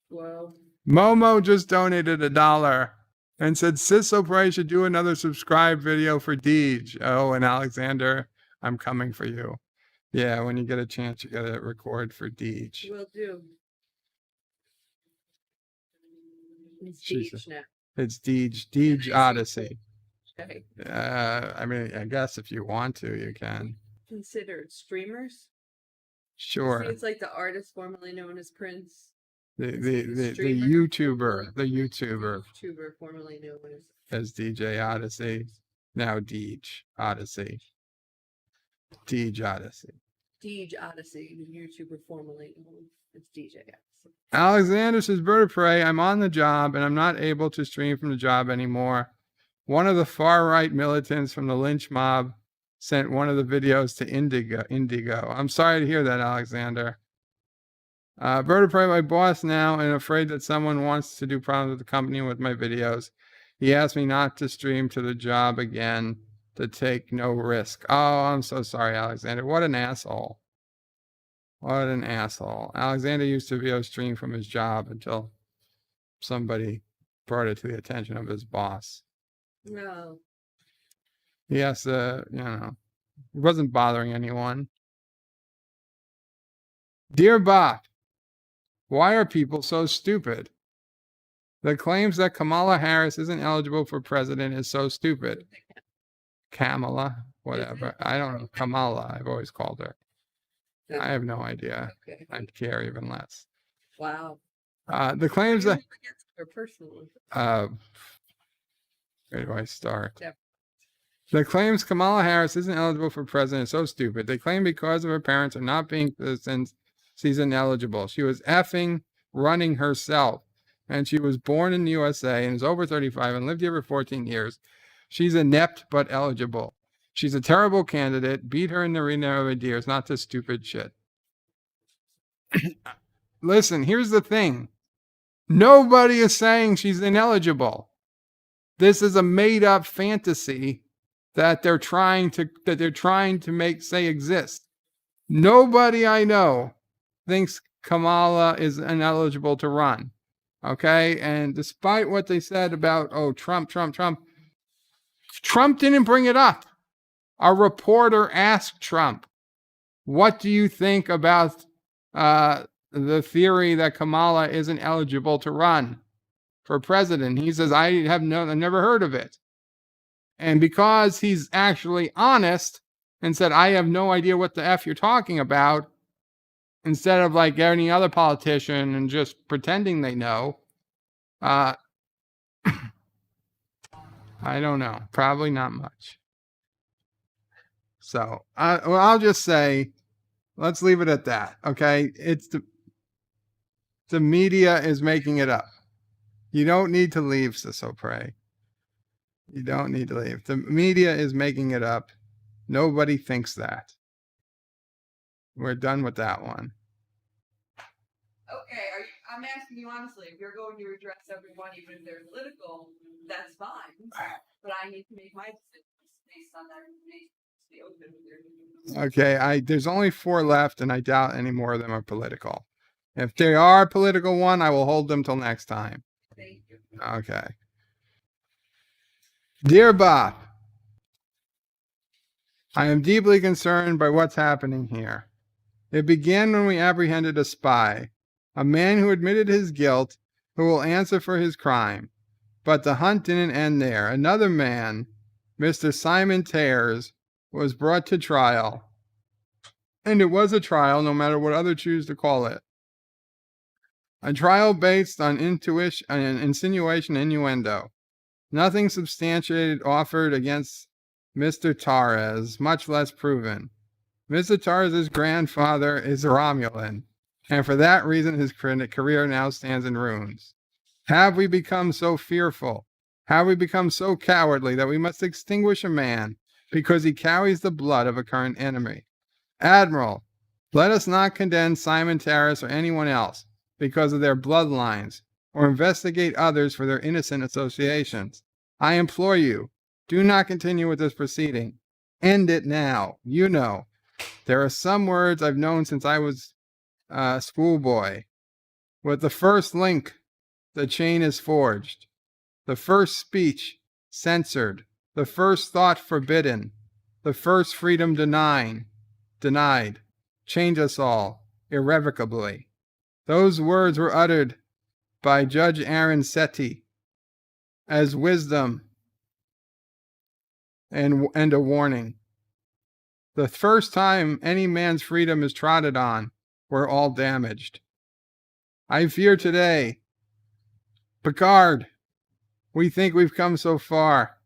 Well. Momo just donated $1 and said NephewOPrey should do another subscribe video for Deej. Oh, and Alexander, I'm coming for you. Yeah, when you get a chance, you gotta record for Deej. Will do. It's Jesus. Deej now. It's Deej Odyssey. Okay. I mean, I guess if you want to, you can. Considered streamers. Sure. See, it's like the artist formerly known as Prince. The streamer. YouTuber YouTuber formerly known as DJ Odyssey. Now Deej Odyssey. Deej Odyssey. Deej Odyssey, the YouTuber formerly known as DJ Odyssey. Alexander says, BirdoPrey, I'm on the job and I'm not able to stream from the job anymore. One of the far-right militants from the lynch mob sent one of the videos to Indigo. I'm sorry to hear that, Alexander. BirdoPrey, my boss now, and afraid that someone wants to do problems with the company with my videos. He asked me not to stream to the job again, to take no risk. Oh, I'm so sorry, Alexander. What an asshole. What an asshole. Alexander used to be able to stream from his job until somebody brought it to the attention of his boss. No. He has to, you know, he wasn't bothering anyone. Dear Bop, why are people so stupid? The claims that Kamala Harris isn't eligible for president is so stupid. Kamala, whatever. I don't know. Kamala, I've always called her. I have no idea. Okay. I care even less. Wow. The claims that Against her personally. where do I start? Yeah. The claims Kamala Harris isn't eligible for president is so stupid. They claim because of her parents are not being citizens, she's ineligible. She was effing running herself, and she was born in the USA and is over 35 and lived here for 14 years. She's inept but eligible. She's a terrible candidate. Beat her in the arena of ideas, not this stupid shit. Listen, here's the thing. Nobody is saying she's ineligible. This is a made-up fantasy that they're trying to make say exist. Nobody I know thinks Kamala is ineligible to run. Okay? And despite what they said about, oh, Trump didn't bring it up. A reporter asked Trump, what do you think about the theory that Kamala isn't eligible to run for president? He says, I've never heard of it. And because he's actually honest and said, I have no idea what the F you're talking about, instead of like any other politician and just pretending they know, I don't know. Probably not much. So, well, I'll just say, let's leave it at that. Okay. It's the media is making it up. You don't need to leave, NephewOPrey. You don't need to leave. The media is making it up. Nobody thinks that. We're done with that one. Okay, I'm asking you honestly, if you're going to address everyone, even if they're political, that's fine. But I need to make my decisions based on that information. Stay open with their Okay, there's only 4 left, and I doubt any more of them are political. If they are a political one, I will hold them till next time. Thank you. Okay. Dear Bob, I am deeply concerned by what's happening here. It began when we apprehended a spy, a man who admitted his guilt, who will answer for his crime. But the hunt didn't end there. Another man, Mr. Simon Tares, was brought to trial. And it was a trial, no matter what others choose to call it. A trial based on insinuation and innuendo. Nothing substantiated offered against Mr. Tares, much less proven. Mr. Tares' grandfather is Romulan, and for that reason his career now stands in ruins. Have we become so fearful? Have we become so cowardly that we must extinguish a man because he carries the blood of a current enemy? Admiral, let us not condemn Simon Tares or anyone else because of their bloodlines, or investigate others for their innocent associations. I implore you, do not continue with this proceeding. End it now. You know, there are some words I've known since I was a schoolboy. With the first link the chain is forged. The first speech censored. The first thought forbidden. The first freedom denied. Change us all, irrevocably. Those words were uttered by Judge Aaron Sethi as wisdom and a warning. The first time any man's freedom is trodden on, we're all damaged. I fear today, Picard, we think we've come so far.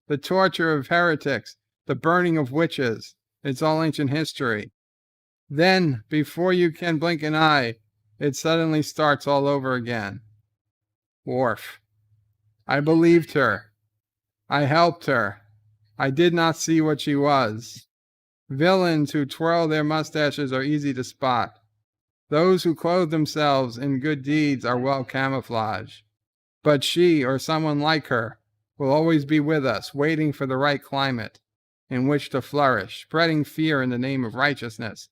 The torture of heretics, the burning of witches, it's all ancient history. Then, before you can blink an eye, it suddenly starts all over again. Worf. I believed her. I helped her. I did not see what she was. Villains who twirl their mustaches are easy to spot. Those who clothe themselves in good deeds are well camouflaged. But she, or someone like her, will always be with us, waiting for the right climate in which to flourish, spreading fear in the name of righteousness.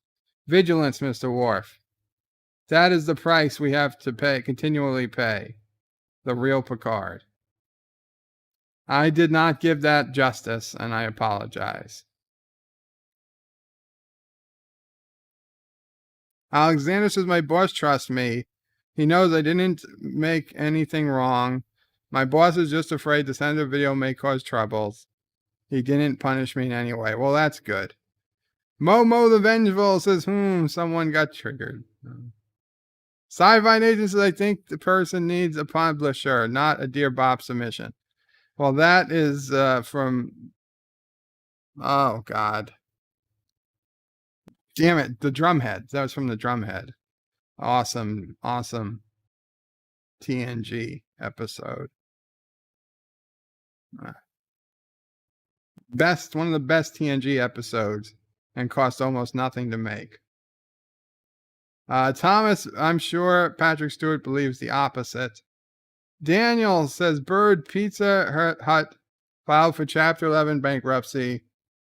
Vigilance, Mr. Worf. That is the price we have to pay, continually pay. The real Picard. I did not give that justice, and I apologize. Alexander says, my boss trusts me. He knows I didn't make anything wrong. My boss is just afraid to send a video may cause troubles. He didn't punish me in any way. Well, that's good. Momo the Vengeful says, someone got triggered. Sci-Fi Nation says, I think the person needs a publisher, not a Dear Bob submission. Well, that is from, oh, God. Damn it, the Drumhead. That was from the Drumhead. Awesome TNG episode. One of the best TNG episodes, and cost almost nothing to make. Thomas, I'm sure Patrick Stewart believes the opposite. Daniel says, Bird Pizza Hut filed for Chapter 11 bankruptcy,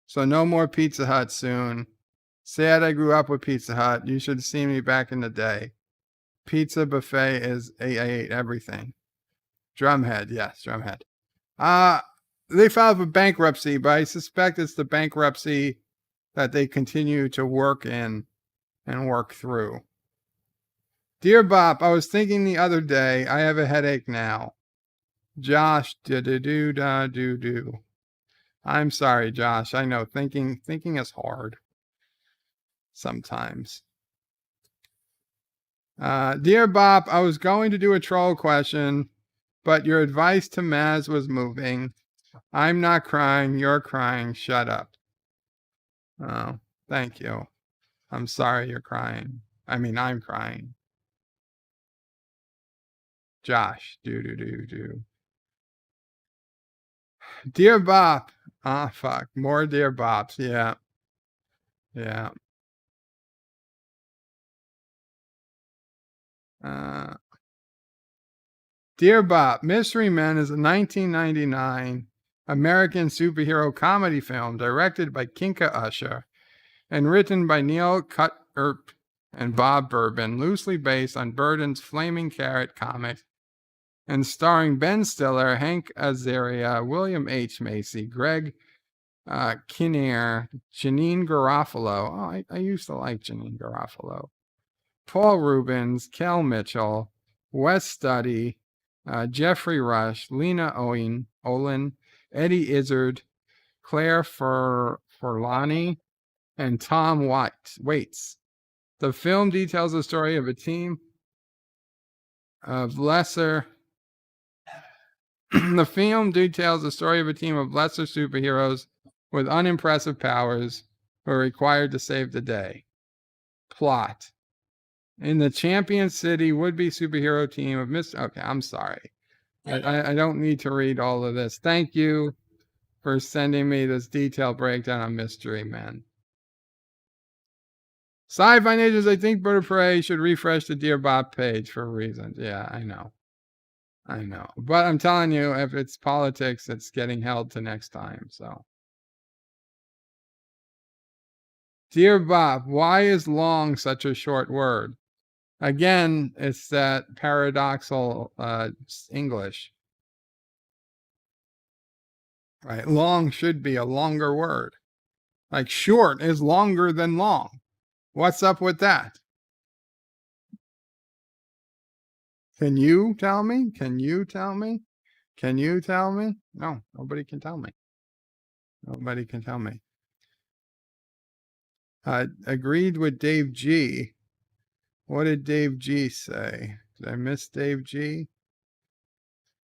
so no more Pizza Hut soon. Sad I grew up with Pizza Hut. You should see me back in the day. Pizza buffet I ate everything. Drumhead, yes, Drumhead. They filed for bankruptcy, but I suspect it's the bankruptcy that they continue to work in and work through. Dear Bob, I was thinking the other day, I have a headache now. Josh, do. I'm sorry, Josh. I know thinking is hard sometimes. Dear Bob, I was going to do a troll question, but your advice to Maz was moving. I'm not crying. You're crying. Shut up. Oh, thank you. I'm sorry you're crying. I mean, I'm crying. Josh, do. Dear Bob. Ah, fuck. More Dear Bops. Yeah. Dear Bob, Mystery Men is a 1999 American superhero comedy film directed by Kinka Usher and written by Neil Cuthbert and Bob Bourbon, loosely based on Burton's Flaming Carrot comic, and starring Ben Stiller, Hank Azaria, William H. Macy, Greg Kinnear, Janine Garofalo. Oh, I used to like Janine Garofalo. Paul Rubens, Kel Mitchell, Wes Studi, Jeffrey Rush, Lena Olin, Eddie Izzard, Claire Forlani, and Tom Waits. The film details the story of a team of lesser superheroes with unimpressive powers who are required to save the day. Plot. In the Champion City would-be superhero team of Okay, I'm sorry. I don't need to read all of this. Thank you for sending me this detailed breakdown on Mystery Men. Sci-Fi Nations, I think Bird of Prey should refresh the Dear Bob page for reasons. Yeah, I know. But I'm telling you, if it's politics, it's getting held to next time, so. Dear Bob, why is long such a short word? Again, it's that paradoxal English. Right? Long should be a longer word. Like short is longer than long. What's up with that? Can you tell me? Can you tell me? Can you tell me? No, nobody can tell me. Nobody can tell me. Agreed with Dave G. What did Dave G say? Did I miss Dave G?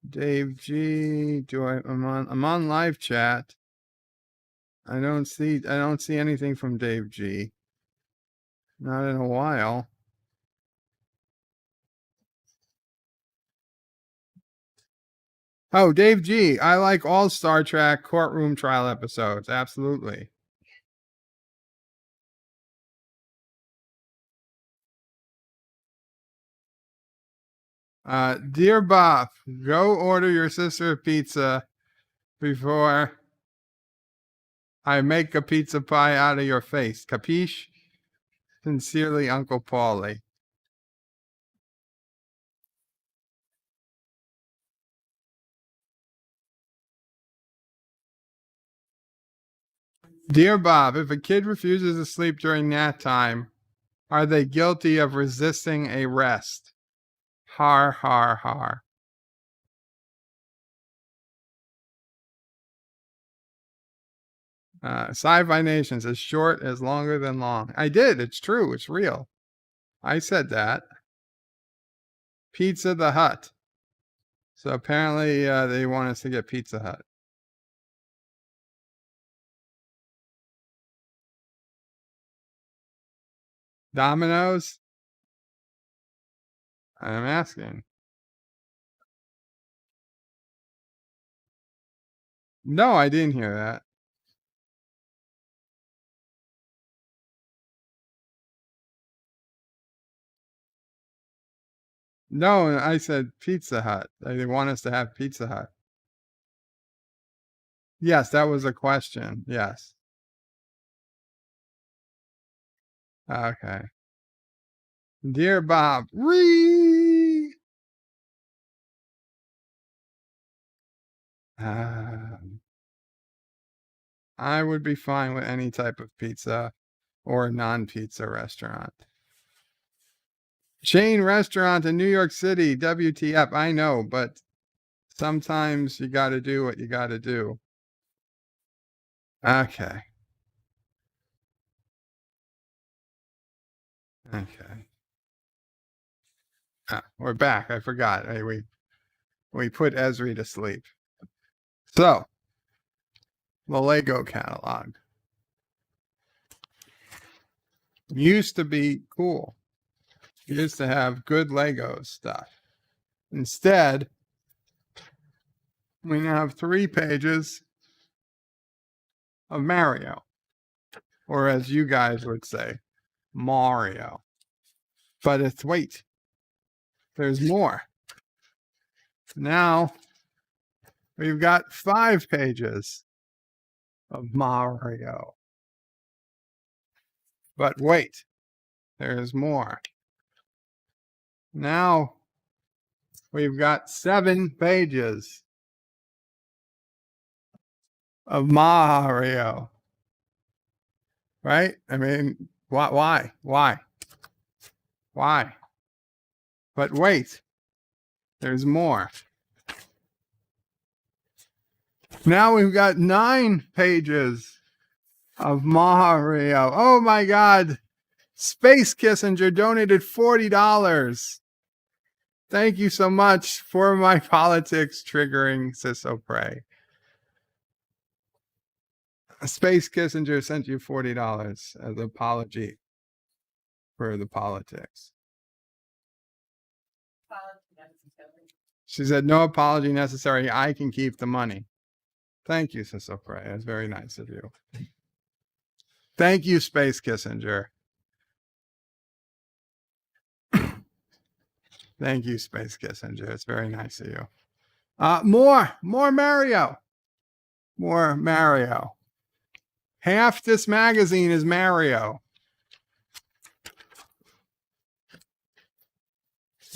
Dave G. I'm on live chat. I don't see anything from Dave G. Not in a while. Oh, Dave G. I like all Star Trek courtroom trial episodes. Absolutely. Dear Bob, go order your sister a pizza before I make a pizza pie out of your face. Capiche? Sincerely, Uncle Paulie. Dear Bob, if a kid refuses to sleep during nap time, are they guilty of resisting arrest? Har, har, har. Sci-Fi Nation says short is longer than long. I did. It's true. It's real. I said that. Pizza the Hut. So apparently they want us to get Pizza Hut. Domino's? I'm asking. No, I didn't hear that. No, I said Pizza Hut. They want us to have Pizza Hut. Yes, that was a question. Yes. Okay. Dear Bob, I would be fine with any type of pizza or non-pizza restaurant. Chain restaurant in New York City, WTF, I know, but sometimes you got to do what you got to do. Okay. Okay. We're back. I forgot. Hey, we put Esri to sleep. So, the Lego catalog used to be cool. Used to have good Lego stuff. Instead, we now have 3 pages of Mario, or as you guys would say, Mario. But wait, there's more. Now we've got 5 pages of Mario. But wait, there's more. Now we've got 7 pages of Mario. Right? I mean, why? But wait, there's more. Now we've got 9 pages of Mario. Oh my God. Space Kissinger donated $40. Thank you so much for my politics triggering NephewOPrey. Space Kissinger sent you $40 as an apology for the politics. She said, no apology necessary. I can keep the money. Thank you, NephewOPrey. That's very nice of you. Thank you, Space Kissinger. Thank you, Space Kissinger. It's very nice of you. More Mario. More Mario. Half this magazine is Mario.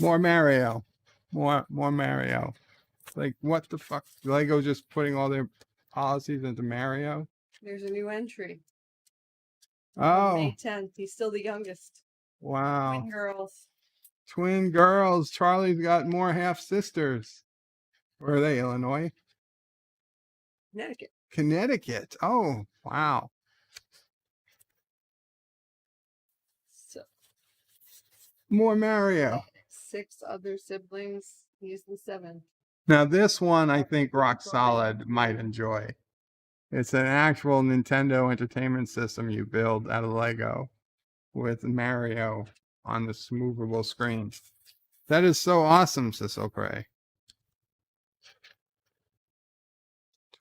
More Mario. More Mario. Like, what the fuck? Lego just putting all their policies into Mario? There's a new entry. Oh, May 10th. He's still the youngest. wow. Twin girls. Twin girls. Charlie's got more half sisters. Where are they? Illinois? Connecticut. Connecticut. Oh, wow. So More Mario. 6 other siblings. He's the 7th. Now, this one I think Rock Solid might enjoy. It's an actual Nintendo Entertainment System you build out of Lego with Mario on this movable screen. That is so awesome, NephewOPrey.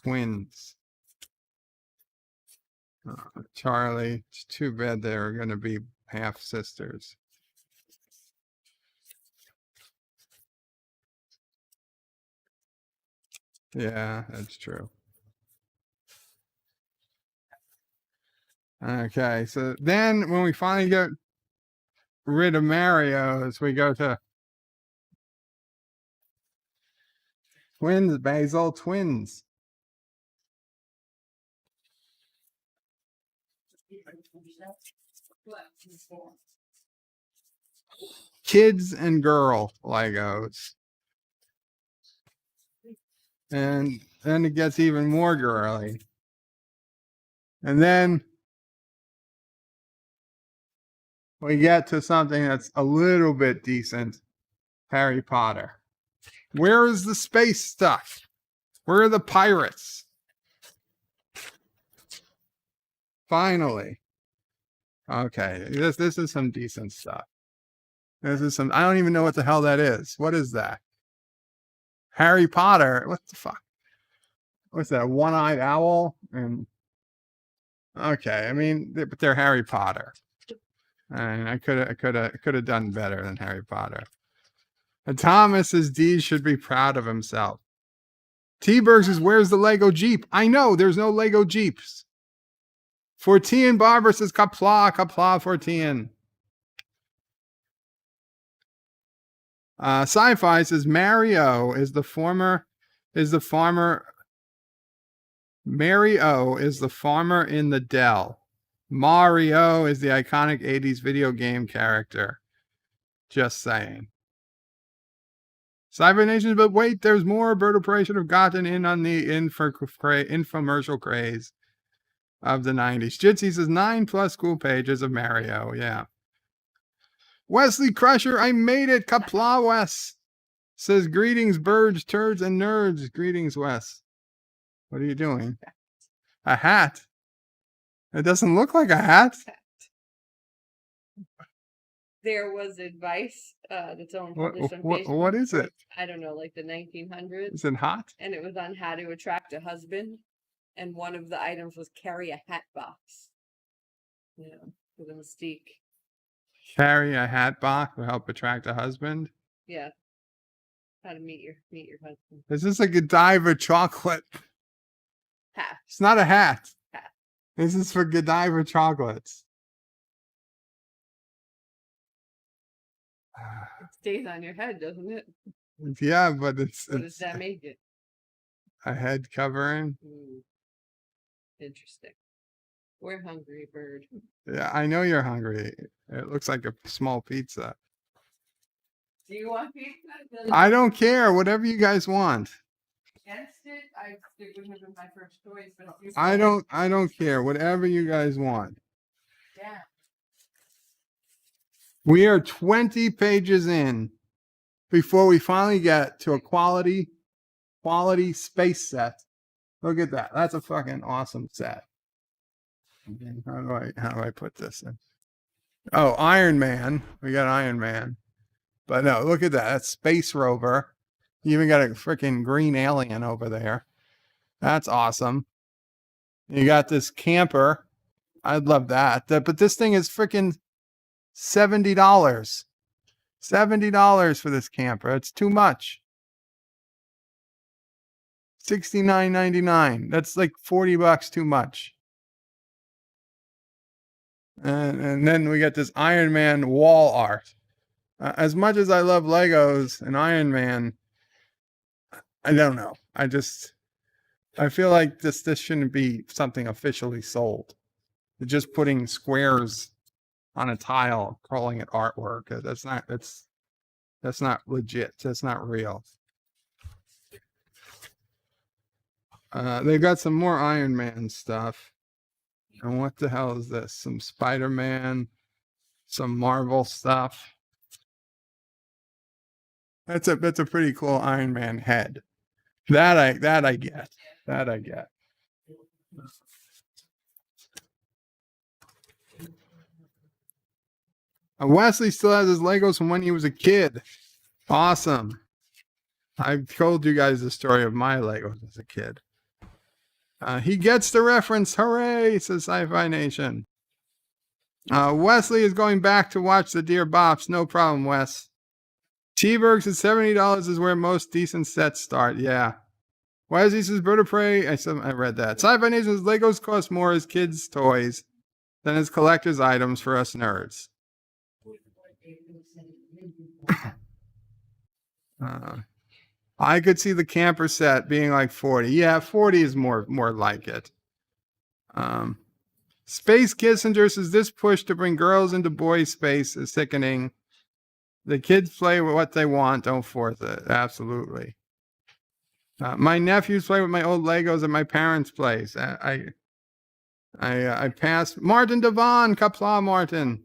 Twins. Charlie. It's too bad they're going to be half sisters. Yeah, that's true. Okay, so then when we finally get rid of Mario's, we go to twins, Basil, twins. Kids and girl Legos. And then it gets even more girly. And then we get to something that's a little bit decent. Harry Potter. Where is the space stuff? Where are the pirates? Finally. Okay, this is some decent stuff. This is some, I don't even know what the hell that is. What is that? Harry Potter. What the fuck? What's that? One-eyed owl? And okay, I mean, but they're Harry Potter. And I could have done better than Harry Potter. And Thomas says D should be proud of himself. T-Berg says, where's the Lego Jeep? I know, there's no Lego Jeeps. 14 Barber says, Qapla 14. Sci-Fi says Mario is the farmer in the Dell. Mario is the iconic 80s video game character. Just saying. Cybernation, but wait, there's more. NephewOPrey should have gotten in on the infomercial craze of the 90s. Jitsi says 9+ cool pages of Mario. Yeah. Wesley Crusher, I made it. Qapla Wes says, greetings, birds, turds, and nerds. Greetings, Wes. What are you doing? A hat. It doesn't look like a hat. There was advice that's own published on Facebook. What is it? I don't know, like the 1900s. Is it hot? And it was on how to attract a husband. And one of the items was carry a hat box. You know, for the mystique. Carry a hat box will help attract a husband. Yeah. How to meet your husband. Is this a Godiva chocolate? Hat. It's not a hat. Hat. This is for Godiva chocolates. It stays on your head, doesn't it? Yeah, but What it's does that make it? a head covering. Interesting. We're hungry, bird. Yeah, I know you're hungry. It looks like a small pizza. Do you want pizza? I don't care. Whatever you guys want. Against it, it wouldn't have been my first choice, but if you I don't care. Whatever you guys want. Yeah. We are 20 pages in before we finally get to a quality space set. Look at that. That's a fucking awesome set. How do I put this in? Oh, Iron Man. We got Iron Man. But no, look at that. That's Space Rover. You even got a freaking green alien over there. That's awesome. You got this camper. I'd love that. But this thing is freaking $70. $70 for this camper. It's too much. $69.99. That's like $40 too much. And then we got this Iron Man wall art. As much as I love Legos and Iron Man, I don't know. I feel like this shouldn't be something officially sold. They're just putting squares on a tile, calling it artwork. That's not legit. That's not real. They've got some more Iron Man stuff. And what the hell is this? Some Spider-Man, some Marvel stuff. That's a pretty cool Iron Man head. That I get. That I get. Wesley still has his Legos from when he was a kid. Awesome. I've told you guys the story of my Legos as a kid. He gets the reference. Hooray, says Sci-Fi Nation. Wesley is going back to watch the Dear Bops. No problem, Wes. T-Bergs at $70 is where most decent sets start. Yeah. Wesley says Bird of Prey. I read that. Sci-Fi Nation says Legos cost more as kids' toys than as collector's items for us nerds. I could see the camper set being like 40. Yeah, 40 is more like it. Space Kissinger says this push to bring girls into boys' space is sickening. The kids play with what they want. Don't force it. Absolutely. My nephews play with my old Legos at my parents' place. I passed Martin Devon, Qapla Martin.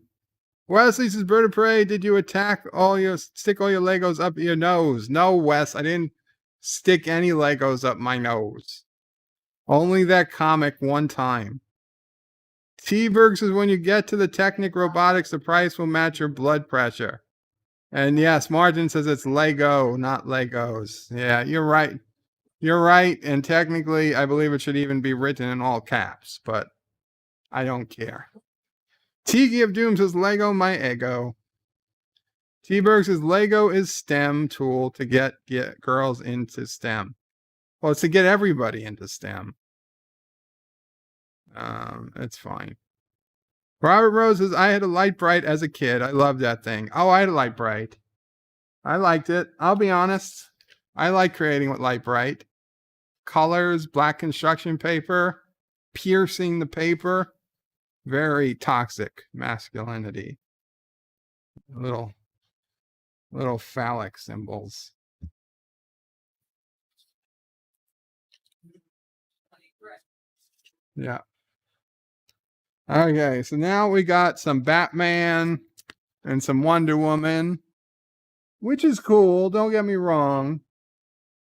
Wesley says, Bird of Prey, did you stick all your Legos up your nose? No, Wes, I didn't stick any Legos up my nose. Only that comic one time. T-Berg says, when you get to the Technic Robotics, the price will match your blood pressure. And yes, Martin says it's Lego, not Legos. Yeah, you're right. You're right. And technically, I believe it should even be written in all caps, but I don't care. Tiki of Doom says, Lego, my ego. T-Berg says, Lego is STEM tool to get girls into STEM. Well, it's to get everybody into STEM. It's fine. Robert Rose says, I had a Light Bright as a kid. I loved that thing. Oh, I had a Light Bright. I liked it. I'll be honest. I like creating with Light Bright. Colors, black construction paper, piercing the paper. Very toxic masculinity. Little phallic symbols. Yeah. Okay, so now we got some Batman and some Wonder Woman, which is cool, don't get me wrong.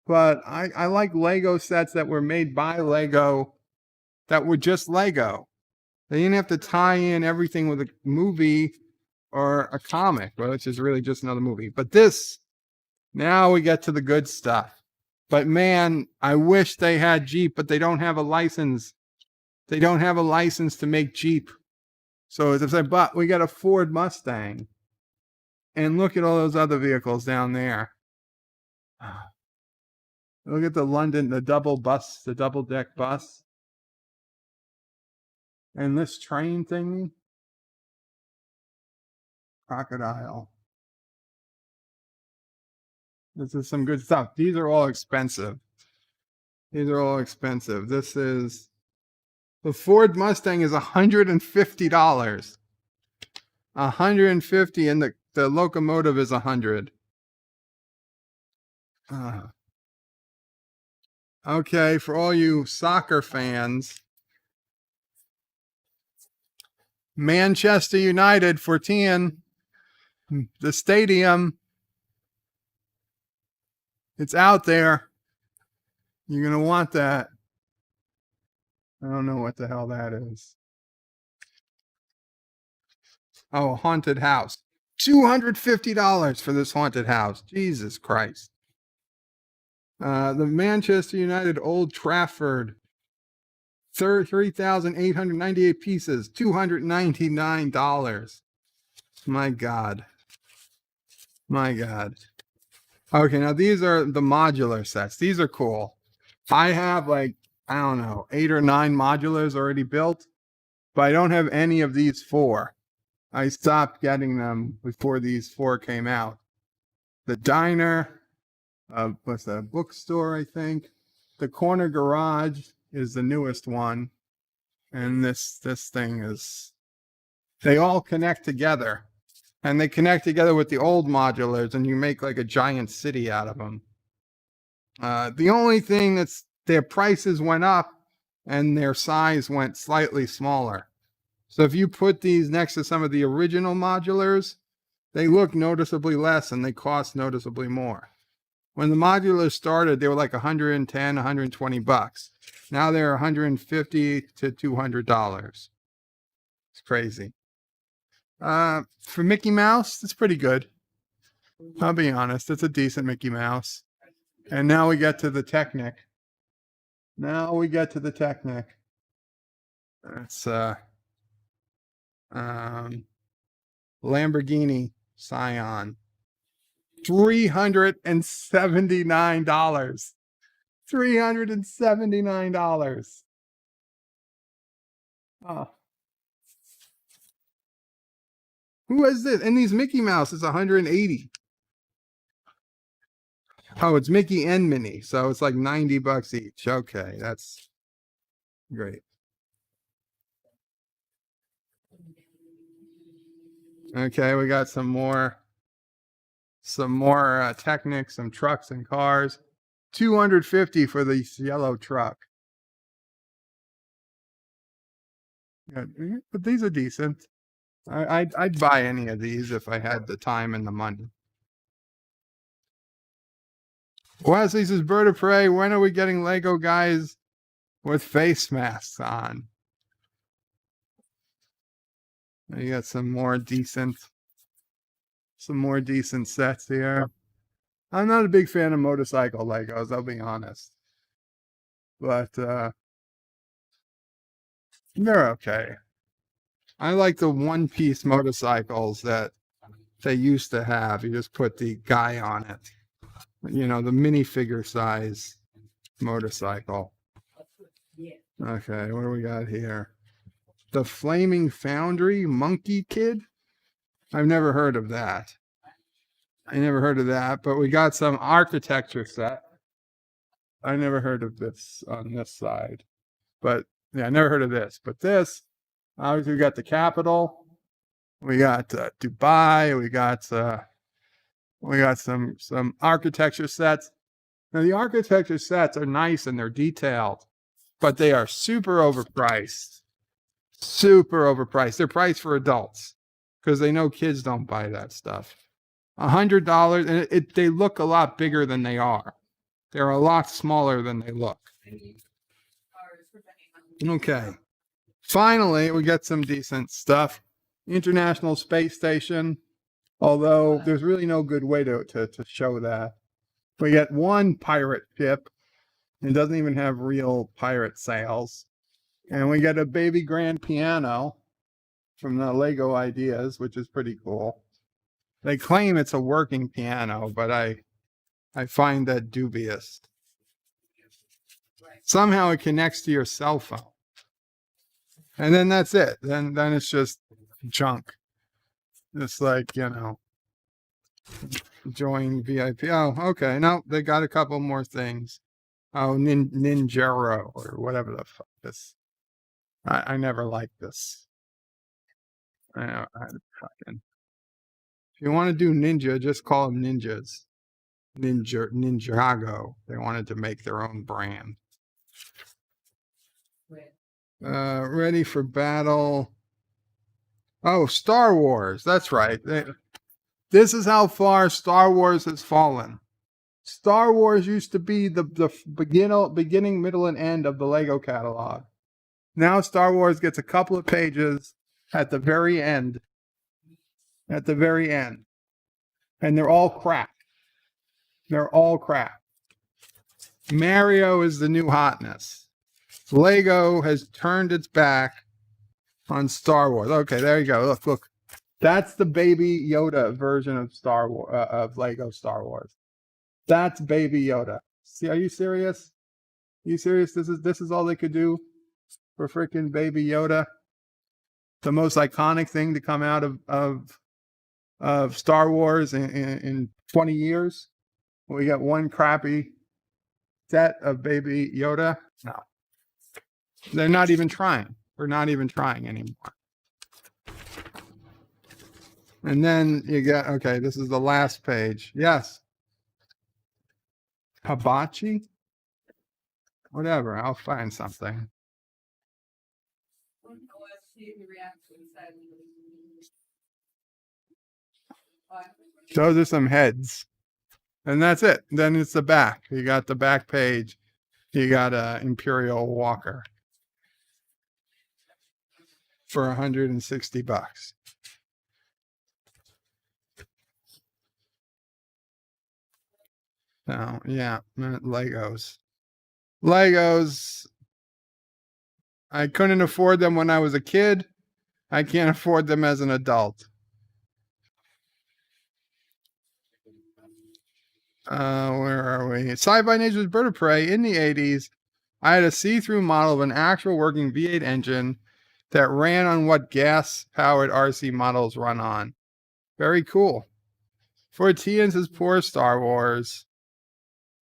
But I like Lego sets that were made by Lego that were just Lego. They didn't have to tie in everything with a movie or a comic, which is really just another movie. But this, now we get to the good stuff. But man, I wish they had Jeep, but they don't have a license. They don't have a license to make Jeep. So as I said, but we got a Ford Mustang. And look at all those other vehicles down there. Look at the London, the double deck bus. And this train thingy. Crocodile. This is some good stuff. These are all expensive. This is, the Ford Mustang is $150. $150, and the locomotive is $100. Okay, for all you soccer fans, Manchester United 14, the stadium. It's out there. You're going to want that. I don't know what the hell that is. Oh, a haunted house. $250 for this haunted house. Jesus Christ. The Manchester United Old Trafford. 3,898 pieces. $299. My God. Okay, now these are the modular sets. These are cool. I have like, I don't know, 8 or 9 modulars already built, but I don't have any of these 4. I stopped getting them before these 4 came out. The Diner, what's that, bookstore, I think. The Corner Garage is the newest one. And this thing is, they all connect together. And they connect together with the old modulars, and you make like a giant city out of them. The only thing that's, their prices went up and their size went slightly smaller. So if you put these next to some of the original modulars, they look noticeably less and they cost noticeably more. When the modulars started, they were like $110, $120. Now they're $150 to $200. It's crazy. For Mickey Mouse, it's pretty good. I'll be honest, it's a decent Mickey Mouse. And now we get to the Technic. It's Lamborghini Scion. $379. $379. Oh. Who is this? And these Mickey Mouse is $180. Oh, it's Mickey and Minnie, so it's like $90 each. Okay, that's great. Okay, we got some more Technics, some trucks and cars. $250 for this yellow truck. Yeah, but these are decent. I'd buy any of these if I had the time and the money. Wesley says, Bird of Prey, when are we getting Lego guys with face masks on? You got some more decent sets here. I'm not a big fan of motorcycle Legos, I'll be honest. But they're okay. I like the one-piece motorcycles that they used to have. You just put the guy on it. You know, the minifigure size motorcycle. Okay, what do we got here? The Flaming Foundry Monkey Kid? I've never heard of that. But we got some architecture set. I never heard of this on this side. But yeah, I never heard of this. But this, obviously we got the Capitol. We got Dubai. We got some architecture sets. Now the architecture sets are nice and they're detailed, but they are super overpriced. They're priced for adults because they know kids don't buy that stuff. $100, and they look a lot bigger than they are. They're a lot smaller than they look. Okay. Finally, we got some decent stuff. International Space Station. Although there's really no good way to show that. We get one pirate ship. It doesn't even have real pirate sails. And we get a baby grand piano from the Lego Ideas, which is pretty cool. They claim it's a working piano, but I find that dubious. Somehow it connects to your cell phone. And then that's it. Then it's just junk. It's like, you know, join VIP. Oh, okay. No, they got a couple more things. Oh, Ninjaro or whatever the fuck this. I never liked this. If you want to do ninja, just call them ninjas. Ninjago. They wanted to make their own brand. Ready for battle. Oh, Star Wars. That's right. This is how far Star Wars has fallen. Star Wars used to be the beginning, middle, and end of the Lego catalog. Now Star Wars gets a couple of pages at the very end. And they're all crap. Mario is the new hotness. Lego has turned its back on Star Wars. Okay, there you go. Look. That's the Baby Yoda version of Star Wars, of Lego Star Wars. That's Baby Yoda. See, are you serious? This is all they could do for freaking Baby Yoda? the most iconic thing to come out of Star Wars in 20 years. We got one crappy set of Baby Yoda. No, they're not even trying. We're not even trying anymore. And then you get, okay, this is the last page. Yes. Hibachi? Whatever, I'll find something. Those are some heads. And that's it. Then it's the back. You got the back page. You got a Imperial Walker for $160. So yeah, Legos. Legos. I couldn't afford them when I was a kid. I can't afford them as an adult. Where are we? Sci-Fi Nature's Bird of Prey in the 80s. I had a see-through model of an actual working V8 engine that ran on what gas-powered RC models run on. Very cool. For Tian says poor Star Wars.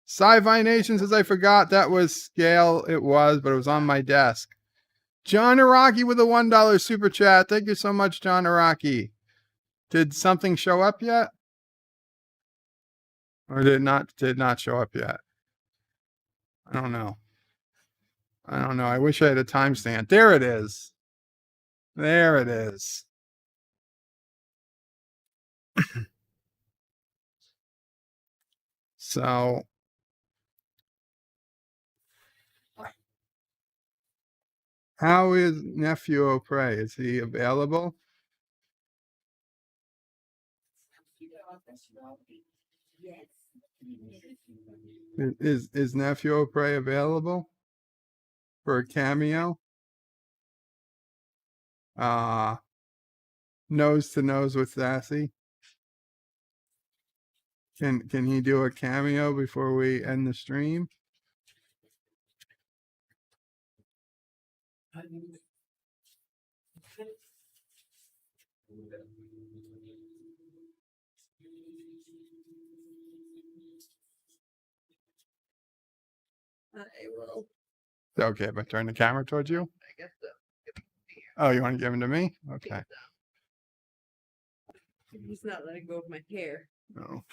Sci-Fi Nation says I forgot that was scale. It was, but it was on my desk. John Araki with a $1 super chat. Thank you so much, John Araki. Did something show up yet? Or did not show up yet? I don't know. I wish I had a timestamp. There it is. There it is. So how is NephewOPrey? Is he available? Yes. Is NephewOPrey available for a cameo? Nose to nose with Sassy. Can he do a cameo before we end the stream? I will. Okay, if I turn the camera towards you. I guess so. Oh, you want to give them to me? Okay. He's not letting go of my hair. No.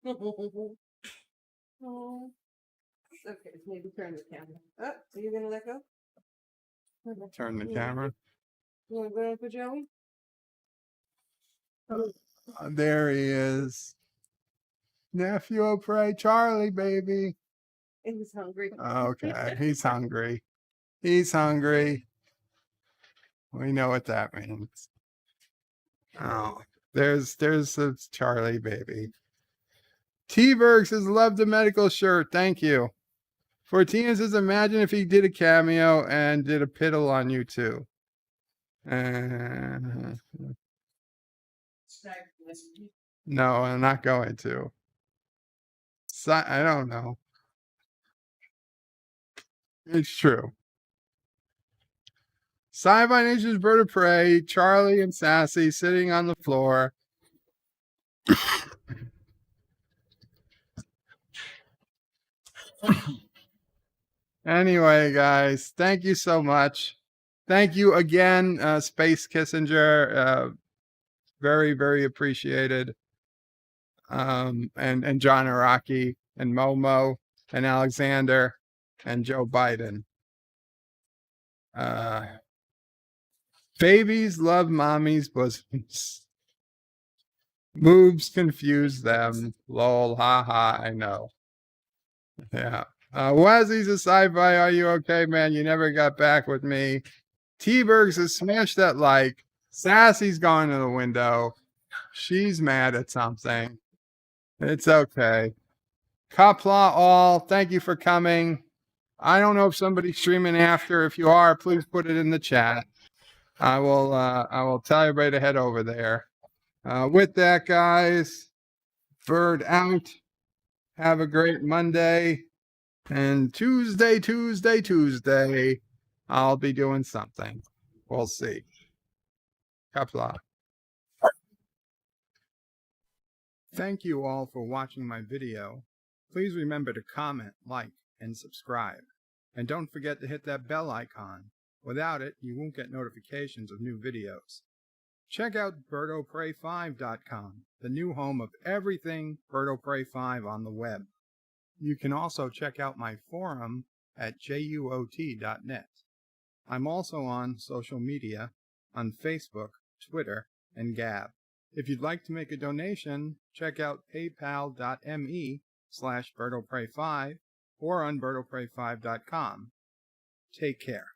Oh. Okay, maybe turn the camera. Oh, are you gonna let go? Turn the camera. You wanna go for Joey? There he is. NephewOPrey, Charlie, baby. He's hungry. Okay, he's hungry. He's hungry. We know what that means. Oh, there's the Charlie, baby. T-Berg says, love the medical shirt. Thank you. Fortina says, imagine if he did a cameo and did a piddle on you too. No, I'm not going to. I don't know. It's true. Sci-Fi Nation's Bird of Prey, Charlie and Sassy sitting on the floor. Anyway, guys, thank you so much. Thank you again, Space Kissinger. Very, very appreciated. And John Araki and Momo and Alexander and Joe Biden. Babies love mommy's bosoms. Boobs confuse them. Lol, haha, I know. Yeah. Wazzy's a sci-fi. Are you okay, man? You never got back with me. T-Berg says, smash that like. Sassy's going to the window. She's mad at something. It's okay. Qapla All, thank you for coming. I don't know if somebody's streaming after. If you are, please put it in the chat. I will tell everybody to head over there. With that, guys, bird out. Have a great Monday. And Tuesday, I'll be doing something. We'll see. Qapla. Thank you all for watching my video. Please remember to comment, like, and subscribe. And don't forget to hit that bell icon. Without it, you won't get notifications of new videos. Check out BirdOPrey5.com, the new home of everything BirdOPrey 5 on the web. You can also check out my forum at juot.net. I'm also on social media, on Facebook, Twitter, and Gab. If you'd like to make a donation, check out paypal.me/BirdOPrey5 or on BirdOPrey5.com. Take care.